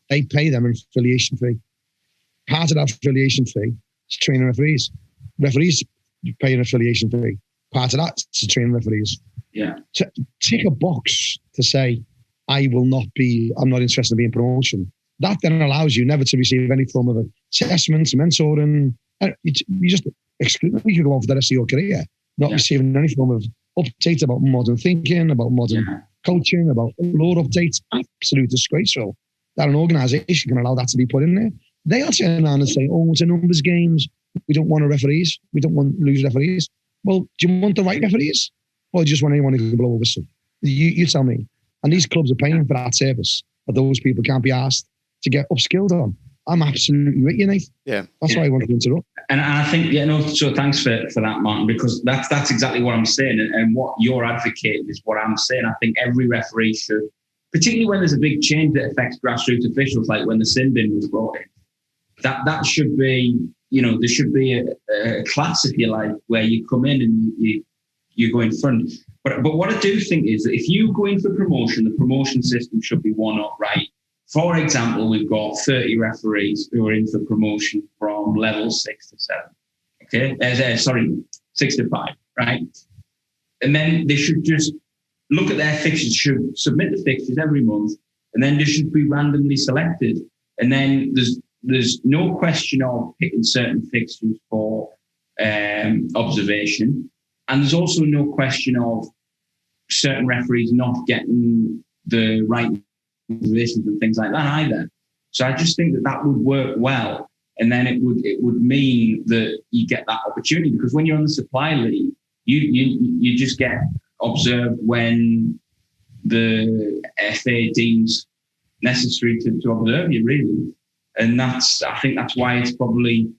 They pay them an affiliation fee. Part of that affiliation fee is training referees. Referees pay an affiliation fee. Part of that is to train referees. Yeah. To tick a box to say, I'm not interested in being promotion. That then allows you never to receive any form of assessment, mentoring. You just exclude, you could go on for the rest of your career, not receiving any form of update about modern thinking, about modern coaching, about law updates. Absolute disgraceful that an organisation can allow that to be put in there. They'll turn around and say, oh, it's a numbers games. We don't want referees. We don't want loose referees. Well, do you want the right referees? Or do you just want anyone who can blow over some? You tell me. And these clubs are paying for that service, but those people can't be asked to get upskilled on. I'm absolutely with you, Nathan. Yeah. That's why I wanted to interrupt. And I think, so thanks for that, Martin, because that's exactly what I'm saying. And what you're advocating is what I'm saying. I think every referee should, particularly when there's a big change that affects grassroots officials, like when the sin bin was brought in, that should be, there should be a class, if you like, where you come in and you go in front. But what I do think is that if you go in for promotion, the promotion system should be one up, right? For example, we've got 30 referees who are in for promotion from level 6 to 7. Okay, 6 to 5, right? And then they should just look at their fixtures, should submit the fixtures every month, and then they should be randomly selected. And then there's no question of picking certain fixtures for observation. And there's also no question of certain referees not getting the right observations and things like that either. So I just think that would work well. And then it would mean that you get that opportunity, because when you're on the supply league, you just get observed when the FA deems necessary to observe you, really. And I think that's why it's probably,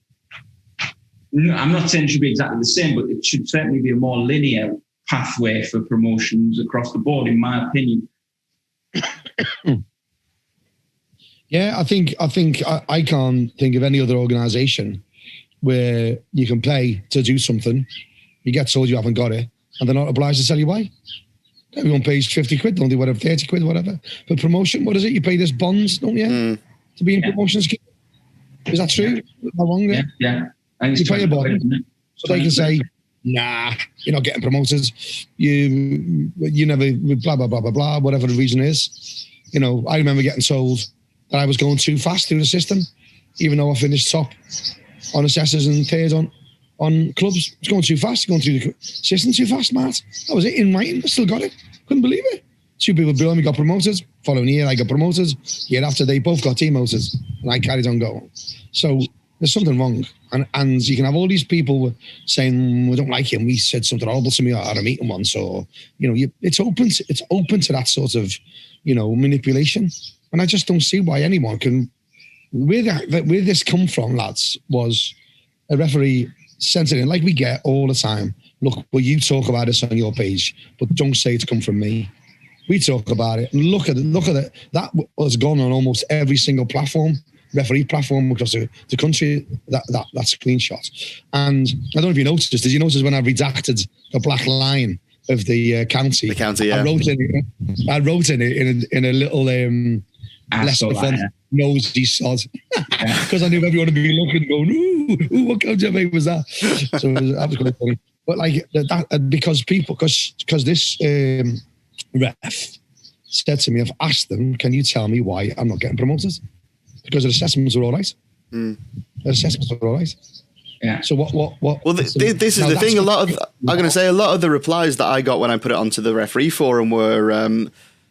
I'm not saying it should be exactly the same, but it should certainly be a more linear pathway for promotions across the board, in my opinion. Yeah, I think I can't think of any other organisation where you can pay to do something, you get told you haven't got it, and they're not obliged to tell you why. Everyone pays 50 quid, don't they? Whatever, 30 quid, whatever. For promotion, what is it? You pay this bonds, don't you? To be in promotion scheme. Is that true? How long? Yeah. You pay a bond, so they can say, nah, you're not getting promoted. You never, blah, blah, blah, blah, blah, whatever the reason is. I remember getting told that I was going too fast through the system, even though I finished top on assessors and third on clubs. I was going too fast, going through the system too fast, Matt. That was it, in writing. I still got it. Couldn't believe it. 2 people below me got promoted. Following year, I got promoted. Year after, they both got demoted, and I carried on going. So there's something wrong. And you can have all these people saying, we don't like him, we said something horrible to me at a meeting once, or, it's open to that sort of, manipulation. And I just don't see why anyone can. Where this come from, lads, was a referee sent it in, like we get all the time. Look, well, you talk about this on your page, but don't say it's come from me. We talk about it. And look at it. That has gone on almost every single platform, referee platform across the country, that screenshot. And I don't know if you noticed, did you notice when I redacted the black line of the county? The county, yeah. I wrote in it in a little less font, nosy sod. Because I knew everyone would be looking, going, ooh, what county FA was that? So that was quite funny. But like that, because this ref said to me, I've asked them, can you tell me why I'm not getting promoted? Because the assessments are all right. The assessments are all right. Yeah. So what? Well, this is the thing. I'm going to say a lot of the replies that I got when I put it onto the referee forum were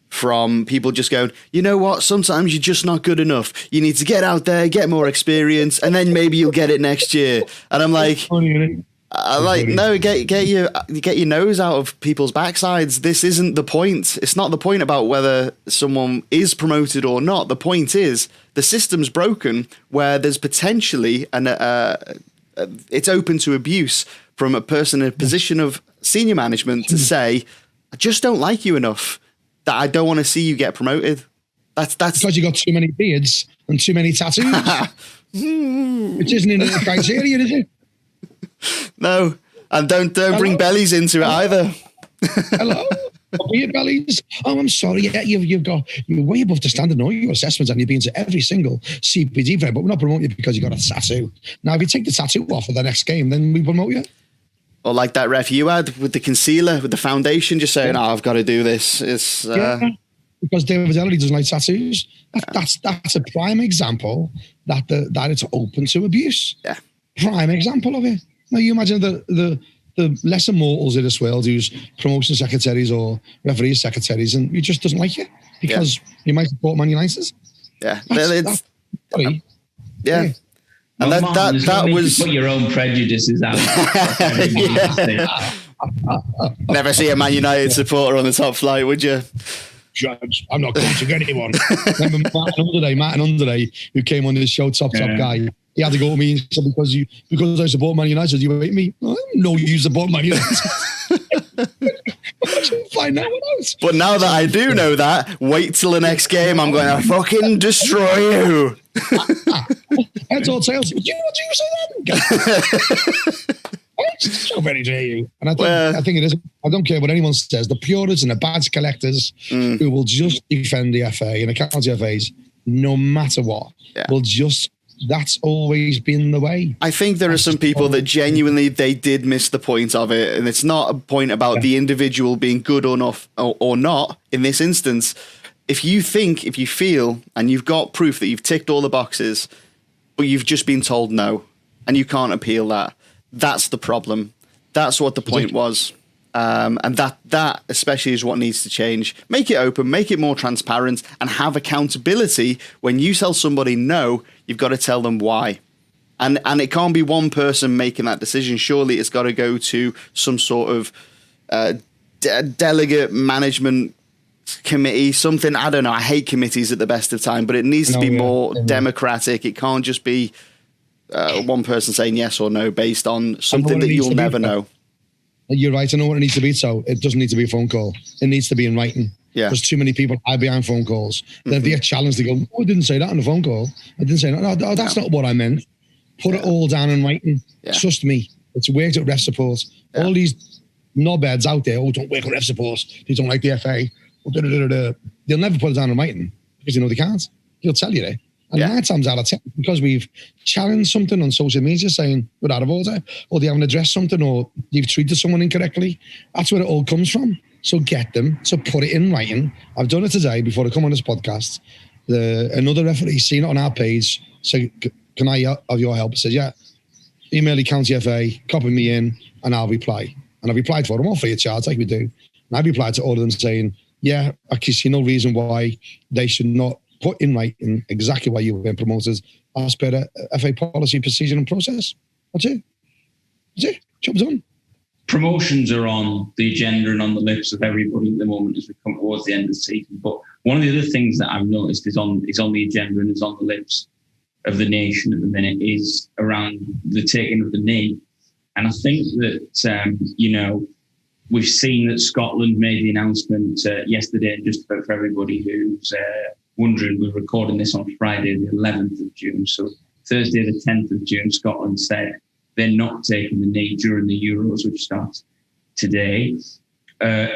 from people just going, you know what? Sometimes you're just not good enough. You need to get out there, get more experience, and then maybe you'll get it next year. And I'm like, no, get your nose out of people's backsides. This isn't the point. It's not the point about whether someone is promoted or not. The point is the system's broken, where there's potentially it's open to abuse from a person in a position of senior management to say, I just don't like you enough that I don't want to see you get promoted. That's because you got too many beards and too many tattoos. Which isn't in the criteria, is it? No, and don't bring bellies into it either. Hello. Beer bellies. Oh, I'm sorry. Yeah, you're way above the standard in all your assessments, and you've been to every single CPD event, but we're not promoting you because you got a tattoo. Now, if you take the tattoo off for the next game, then we promote you. Or like that ref you had with the concealer, with the foundation, just saying, I've got to do this. It's because David Ellery doesn't like tattoos. That's a prime example that it's open to abuse. Yeah. Prime example of it. Now, you imagine the lesser mortals in this world who's promotion secretaries or referee secretaries, and he just doesn't like you because you might support Man United. Yeah. That's funny. Yeah. And well, Martin, that was... Put your own prejudices out. Never see a Man United supporter on the top flight, would you? Judge, I'm not coaching anyone. Remember Martin Underday, who came on this show, top guy. He had to go to me and said, because I support Man United, you hate me. No, you support Man United. Find that one out. But now that I do know that, wait till the next game. I'm going to fucking destroy you. Heads or tails? What do you say then? It's so very dare you. And I think it is. I don't care what anyone says. The purists and the badge collectors who will just defend the FA and the county FAs, no matter what, will just. That's always been the way. I think there are some people that genuinely they did miss the point of it, and it's not a point about the individual being good enough or not. In this instance, if you feel, and you've got proof that you've ticked all the boxes, but you've just been told no, and you can't appeal that, that's the problem. That's what the point was. And that especially is what needs to change. Make it open, make it more transparent, and have accountability. When you tell somebody no, you've got to tell them why. And it can't be one person making that decision. Surely it's got to go to some sort of delegate management committee, something. I don't know. I hate committees at the best of time, but it needs to be more democratic. It can't just be one person saying yes or no based on something that you'll never know. You're right. I know what it needs to be. So it doesn't need to be a phone call. It needs to be in writing. Yeah. There's too many people hide behind phone calls. There'd be a challenge to go, I didn't say that on the phone call. I didn't say that. No, that's not what I meant. Put it all down in writing. Trust me. It's worked at ref support. All these knobheads out there, don't work at ref support. They don't like the FA. They'll never put it down in writing because they can't. He'll tell you that. And 9 times out of 10, because we've challenged something on social media saying we're out of order, or they haven't addressed something, or you've treated someone incorrectly, that's where it all comes from. So get them to put it in writing. I've done it today before I come on this podcast. Another referee seen it on our page, said, can I have your help? I said, yeah. Email the county FA, copy me in, and I'll reply. And I've replied for them all free of charge, like we do. And I've replied to all of them saying, I can see no reason why they should not put in writing exactly why you've been promoted as per the FA policy, procedure and process. That's it. Job's done. Promotions are on the agenda and on the lips of everybody at the moment as we come towards the end of the season. But one of the other things that I've noticed is on the agenda and is on the lips of the nation at the minute is around the taking of the knee. And I think that, we've seen that Scotland made the announcement yesterday, and just for everybody who's wondering, we're recording this on Friday, the 11th of June. So Thursday, the 10th of June, Scotland said they're not taking the knee during the Euros, which starts today.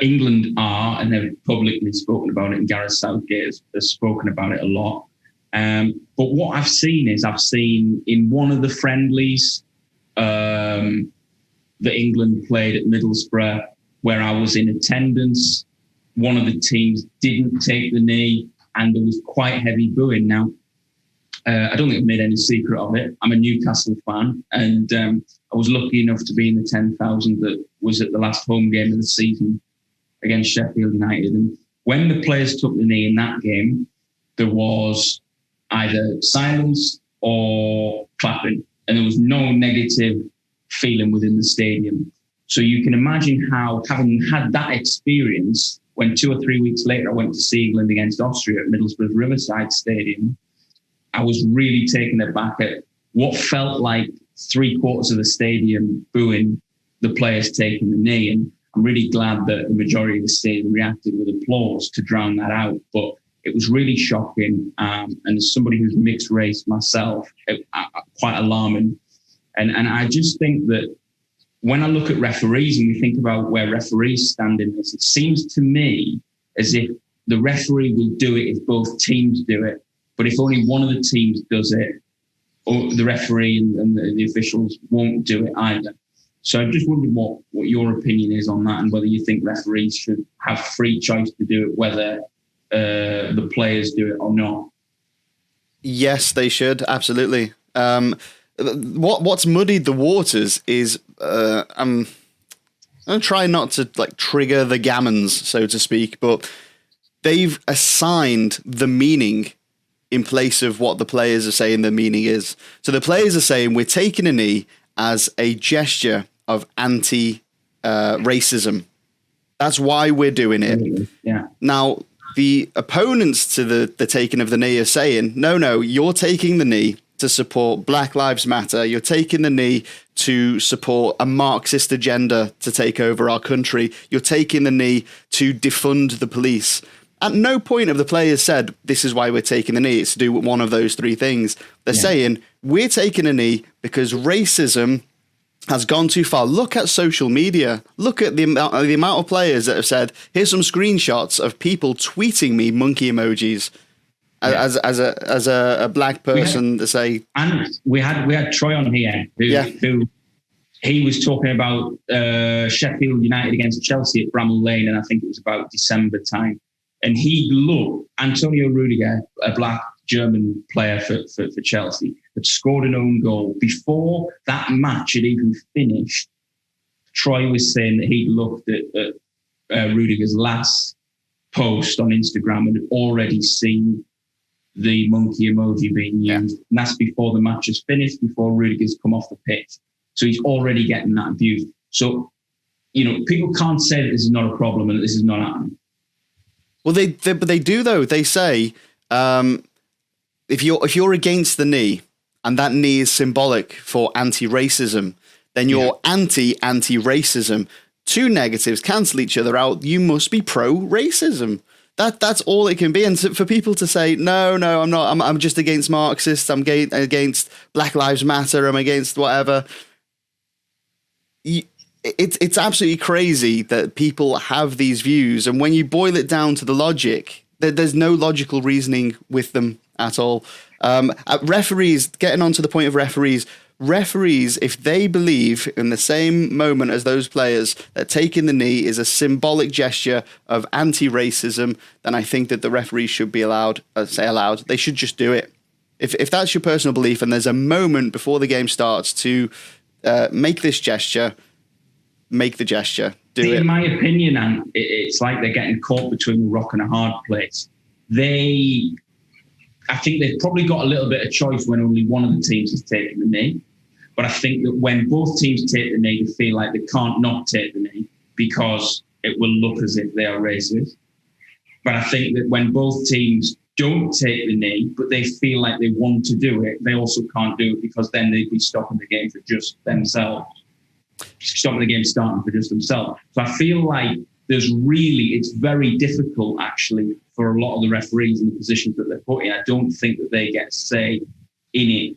England are, and they've publicly spoken about it, and Gareth Southgate has spoken about it a lot. But what I've seen in one of the friendlies that England played at Middlesbrough, where I was in attendance, one of the teams didn't take the knee, and there was quite heavy booing. Now, I don't think I've made any secret of it. I'm a Newcastle fan, and I was lucky enough to be in the 10,000 that was at the last home game of the season against Sheffield United. And when the players took the knee in that game, there was either silence or clapping, and there was no negative feeling within the stadium. So you can imagine how, having had that experience, when 2 or 3 weeks later I went to see England against Austria at Middlesbrough's Riverside Stadium, I was really taken aback at what felt like 3/4 of the stadium booing the players taking the knee. And I'm really glad that the majority of the stadium reacted with applause to drown that out. But it was really shocking. And as somebody who's mixed race myself, quite alarming. And I just think that when I look at referees and we think about where referees stand in this, it seems to me as if the referee will do it if both teams do it. But if only one of the teams does it, or the referee and the officials won't do it either. So I just wondered what your opinion is on that, and whether you think referees should have free choice to do it, whether the players do it or not. Yes, they should, absolutely. What's muddied the waters is I'm going to try not to like trigger the gammons, so to speak, but they've assigned the meaning in place of what the players are saying the meaning is. So the players are saying we're taking a knee as a gesture of anti-racism. That's why we're doing it. Yeah. Now, the opponents to the taking of the knee are saying, no, you're taking the knee to support Black Lives Matter. You're taking the knee to support a Marxist agenda to take over our country. You're taking the knee to defund the police. At no point have the players said, this is why we're taking the knee. It's to do with one of those three things. They're saying, we're taking a knee because racism has gone too far. Look at social media. Look at the amount of players that have said, here's some screenshots of people tweeting me monkey emojis as a black person to say. And we had Troy on here who he was talking about Sheffield United against Chelsea at Bramall Lane, and I think it was about December time. And he loved Antonio Rudiger, a black German player for Chelsea, had scored an own goal. Before that match had even finished, Troy was saying that he'd looked at Rudiger's last post on Instagram and had already seen the monkey emoji being used. And that's before the match is finished, before Rudiger's come off the pitch. So he's already getting that abuse. So, people can't say that this is not a problem and that this is not happening. Well, but they do though. They say if you're against the knee and that knee is symbolic for anti-racism, then you're anti-racism. Two negatives cancel each other out. You must be pro-racism. That's all it can be. And for people to say no, I'm not. I'm just against Marxists. I'm against Black Lives Matter. I'm against whatever. It's absolutely crazy that people have these views, and when you boil it down to the logic, there's no logical reasoning with them at all. Referees, getting on to the point of referees, if they believe in the same moment as those players that taking the knee is a symbolic gesture of anti-racism, then I think that the referees should be allowed. They should just do it. If that's your personal belief, and there's a moment before the game starts to make this gesture. Make the gesture. Do it. In my opinion, and it's like they're getting caught between a rock and a hard place. I think they've probably got a little bit of choice when only one of the teams is taking the knee. But I think that when both teams take the knee, they feel like they can't not take the knee because it will look as if they are racist. But I think that when both teams don't take the knee, but they feel like they want to do it, they also can't do it because then they'd be stopping the game for just themselves. Stopping the game starting for just themselves. So I feel like it's very difficult actually for a lot of the referees in the positions that they're put in. I don't think that they get a say in it.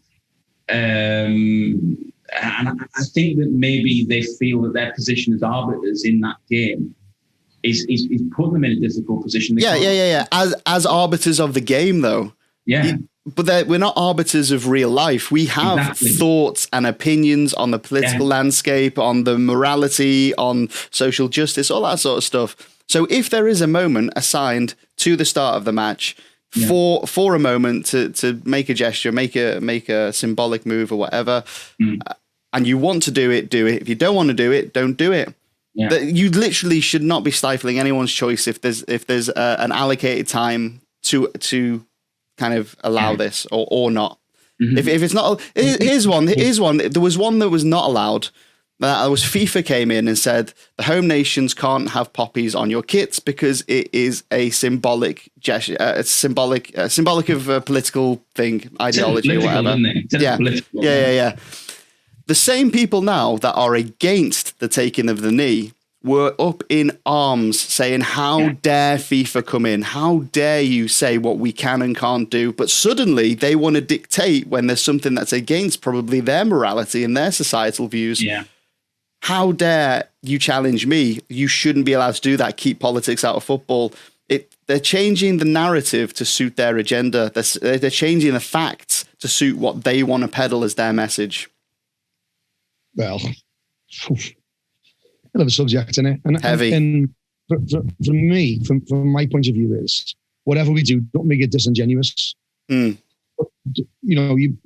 And I think that maybe they feel that their position as arbiters in that game is putting them in a difficult position. Yeah. As arbiters of the game, though. Yeah. But we're not arbiters of real life. We have thoughts and opinions on the political landscape, on the morality, on social justice, all that sort of stuff. So if there is a moment assigned to the start of the match for a moment to make a gesture, make a symbolic move or whatever, and you want to do it, do it. If you don't want to do it, don't do it. Yeah. You literally should not be stifling anyone's choice if there's an allocated time to kind of allow this or not. Mm-hmm. If it's not, here's one. There was one that was not allowed. That was FIFA came in and said the home nations can't have poppies on your kits because it is a symbolic gesture. It's symbolic of a political thing, ideology or whatever. Yeah. The same people now that are against the taking of the knee were up in arms saying, how dare FIFA come in? How dare you say what we can and can't do? But suddenly they want to dictate when there's something that's against probably their morality and their societal views. Yeah. how dare you challenge me? You shouldn't be allowed to do that. Keep politics out of football. They're changing the narrative to suit their agenda. They're changing the facts to suit what they want to peddle as their message. Well, another subject, isn't it? And heavy. And for me, from my point of view, is whatever we do, don't make it disingenuous. You know, you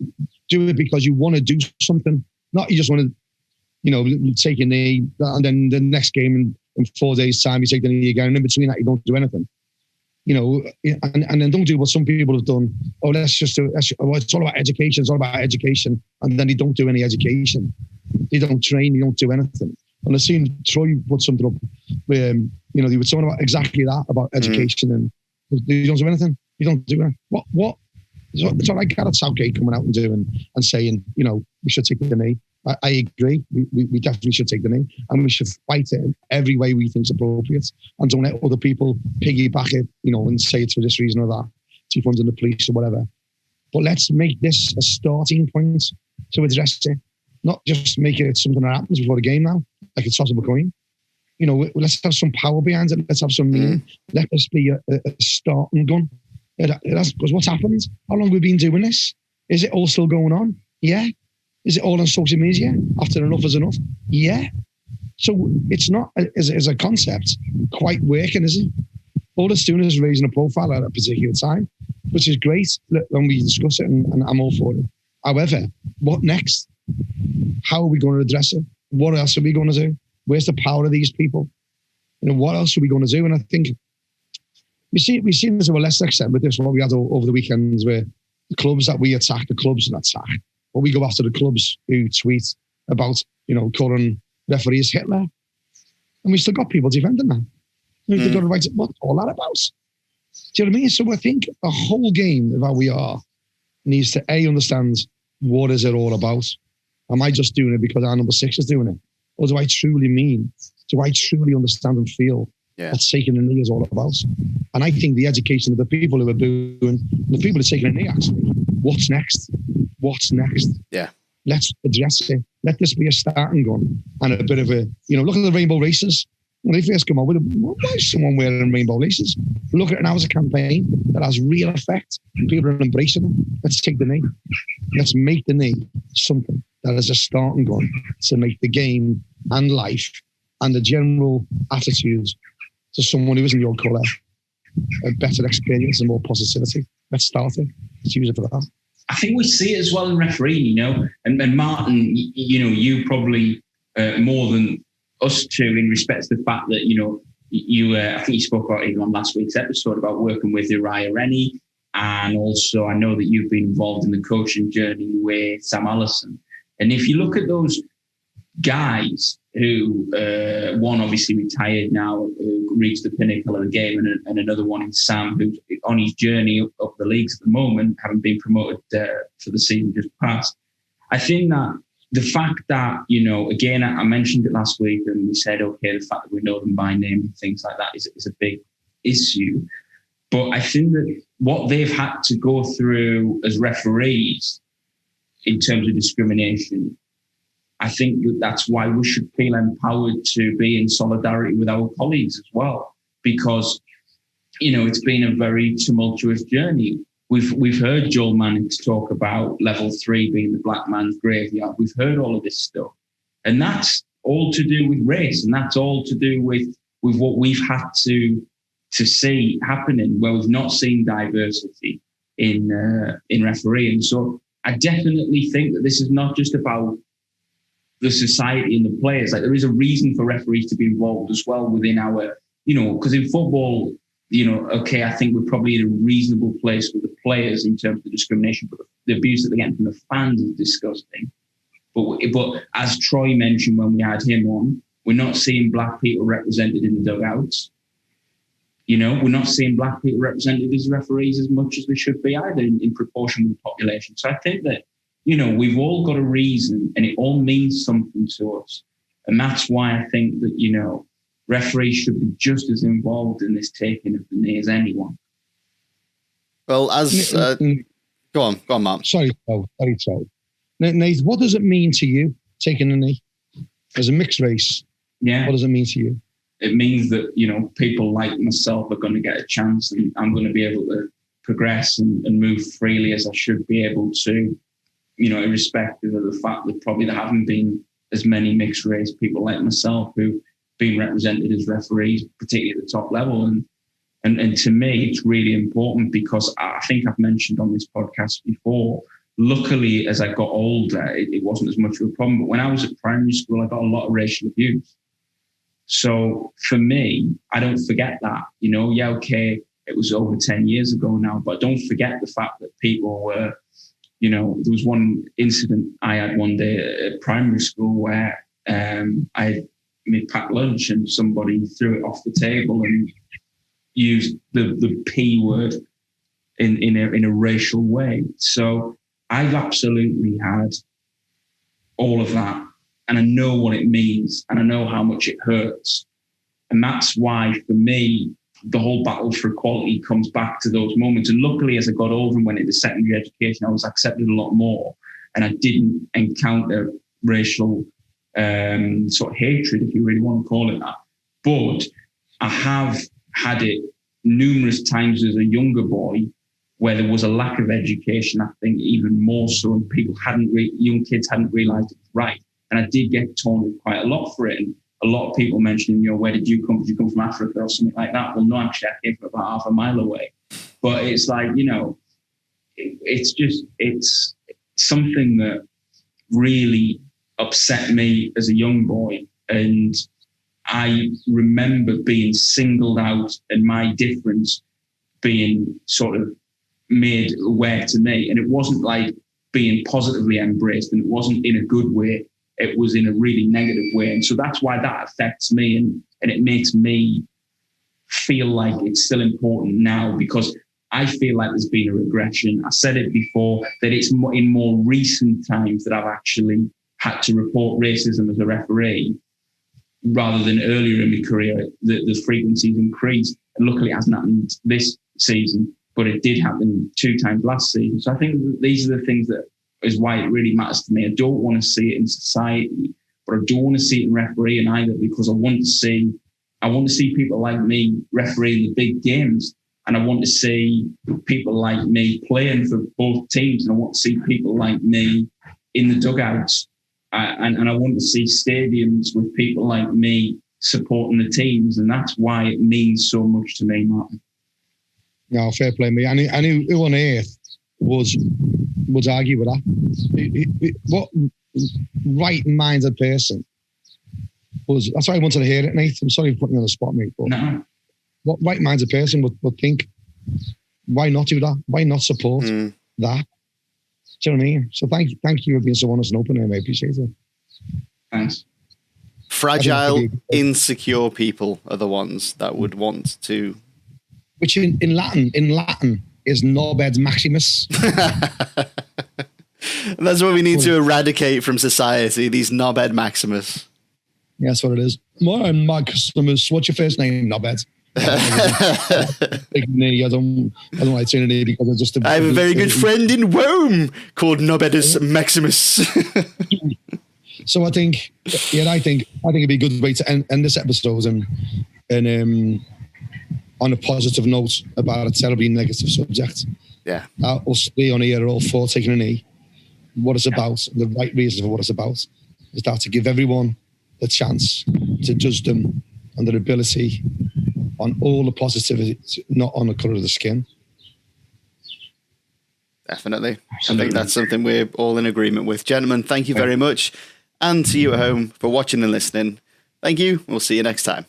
do it because you want to do something, not you just want to, you know, take a knee, and then the next game in 4 days' time you take the knee again, and in between that you don't do anything. You know, and then don't do what some people have done. Oh, it's all about education. It's all about education, and then they don't do any education. They don't train. They don't do anything. And I've seen Troy put something up where, you know, they were talking about exactly that, about education, and they don't do anything. They don't do anything. What? It's all like Gareth Southgate coming out and doing and saying, you know, we should take the knee. I agree. We definitely should take the knee, and we should fight it in every way we think is appropriate, and don't let other people piggyback it, you know, and say it's for this reason or that, defunding the police or whatever. But let's make this a starting point to address it, not just make it something that happens before the game now, like a toss of a coin. You know, let's have some power behind it. Let's have some meaning. Let this be a starting gun. Because what's happened? How long have we been doing this? Is it all still going on? Yeah. Is it all on social media after enough is enough? Yeah. So it's not, as a concept, quite working, is it? All it's doing is raising a profile at a particular time, which is great when we discuss it, and I'm all for it. However, what next? How are we going to address it? What else are we going to do? Where's the power of these people? You know, what else are we going to do? And I think we've seen this to a lesser extent with this, what we had over the weekends, where the clubs that we attack, the clubs that attack, but we go after the clubs who tweet about, you know, calling referees Hitler. And we still got people defending that. They've got to write, what's all that about? Do you know what I mean? So I think the whole game of how we are needs to understand what is it all about. Am I just doing it because our number 6 is doing it? Or do I truly understand and feel what taking a knee is all about? And I think the education of the people who are booing, the people who are taking a knee, actually, what's next? What's next? Yeah. Let's address it. Let this be a starting gun and a bit of a, you know, look at the rainbow races. When they first come out with it, why is someone wearing rainbow laces? Look at it now as a campaign that has real effect. People are embracing it. Let's take the knee. Let's make the knee something that is a starting gun to make the game and life and the general attitudes to someone who isn't your colour a better experience and more positivity. Let's start it. Let's use it for that. I think we see it as well in refereeing, you know, and Martin, you know, you probably more than us two in respect to the fact that, you know, you I think you spoke about it on last week's episode about working with Uriah Rennie, and also I know that you've been involved in the coaching journey with Sam Allison. And if you look at those guys who, one obviously retired now, who reached the pinnacle of the game, and another one in Sam, who's on his journey up the leagues at the moment, having been promoted for the season just past. I think that the fact that, you know, again, I mentioned it last week and we said, okay, the fact that we know them by name and things like that is a big issue. But I think that what they've had to go through as referees in terms of discrimination, I think that's why we should feel empowered to be in solidarity with our colleagues as well, because, you know, it's been a very tumultuous journey. We've heard Joel Mannix talk about level 3 being the black man's graveyard. We've heard all of this stuff, and that's all to do with race, and that's all to do with what we've had to see happening, where we've not seen diversity in refereeing. So I definitely think that this is not just about the society and the players. Like, there is a reason for referees to be involved as well within our, you know, because in football, you know, okay, I think we're probably in a reasonable place with the players in terms of the discrimination, but the abuse that they're getting from the fans is disgusting. But as Troy mentioned when we had him on, we're not seeing black people represented in the dugouts. You know, we're not seeing black people represented as referees as much as they should be either in proportion with the population. So I think that, you know, we've all got a reason and it all means something to us. And that's why I think that, you know, referees should be just as involved in this taking of the knee as anyone. Well, as go on, Mark. Sorry, Nate, what does it mean to you taking a knee? As a mixed race, what does it mean to you? It means that, people like myself are going to get a chance, and I'm going to be able to progress and move freely as I should be able to, irrespective of the fact that probably there haven't been as many mixed race people like myself who've been represented as referees, particularly at the top level. And to me, it's really important because I think I've mentioned on this podcast before, luckily, as I got older, it wasn't as much of a problem. But when I was at primary school, I got a lot of racial abuse. So for me, I don't forget that, okay, it was over 10 years ago now, but don't forget the fact that people were, there was one incident I had one day at primary school where I made packed lunch and somebody threw it off the table and used the P word in a racial way. So I've absolutely had all of that, and I know what it means, and I know how much it hurts. And that's why, for me, the whole battle for equality comes back to those moments. And luckily, as I got older and went into secondary education, I was accepted a lot more, and I didn't encounter racial sort of hatred, if you really want to call it that. But I have had it numerous times as a younger boy where there was a lack of education, I think even more so, and young kids hadn't realised it was right. And I did get taunted quite a lot for it. And a lot of people mentioning, where did you come from? Did you come from Africa or something like that? Well, no, actually, I came from about half a mile away. But it's like, it's something that really upset me as a young boy. And I remember being singled out and my difference being sort of made aware to me. And it wasn't like being positively embraced, and it wasn't in a good way. It was in a really negative way. And so that's why that affects me. And it makes me feel like it's still important now, because I feel like there's been a regression. I said it before, that it's in more recent times that I've actually had to report racism as a referee, rather than earlier in my career, the frequency's increased. And luckily it hasn't happened this season, but it did happen 2 times last season. So I think these are the things that is why it really matters to me. I don't want to see it in society, but I don't want to see it in refereeing either, because I want to see people like me refereeing the big games, and I want to see people like me playing for both teams, and I want to see people like me in the dugouts, and I want to see stadiums with people like me supporting the teams, and that's why it means so much to me, Martin. No, fair play, mate. I knew who on earth would argue with that. What right-minded person was? That's why I wanted to hear it, Nate. I'm sorry for putting you on the spot, mate. But no. What right-minded person would think, why not do that? Why not support that? Do you know what I mean? So thank you for being so honest and open here, mate. Appreciate it. Thanks. Fragile, insecure people are the ones that would want to. Which in Latin is nobed maximus. And that's what we need to eradicate from society, these knobhead maximus. Yeah, that's what it is. My Maximus, what's your first name, knobhead? I don't like saying it because I have a very good friend in Rome called Nobedus Maximus. So I think it'd be a good way to end this episode and on a positive note about a terribly negative subject. Yeah. Us three on here are all for taking a knee. What it's about, the right reason for what it's about, is that to give everyone the chance to judge them and their ability on all the positivity, not on the colour of the skin. Definitely. Absolutely. I think that's something we're all in agreement with. Gentlemen, thank you very much. And to you at home for watching and listening. Thank you. We'll see you next time.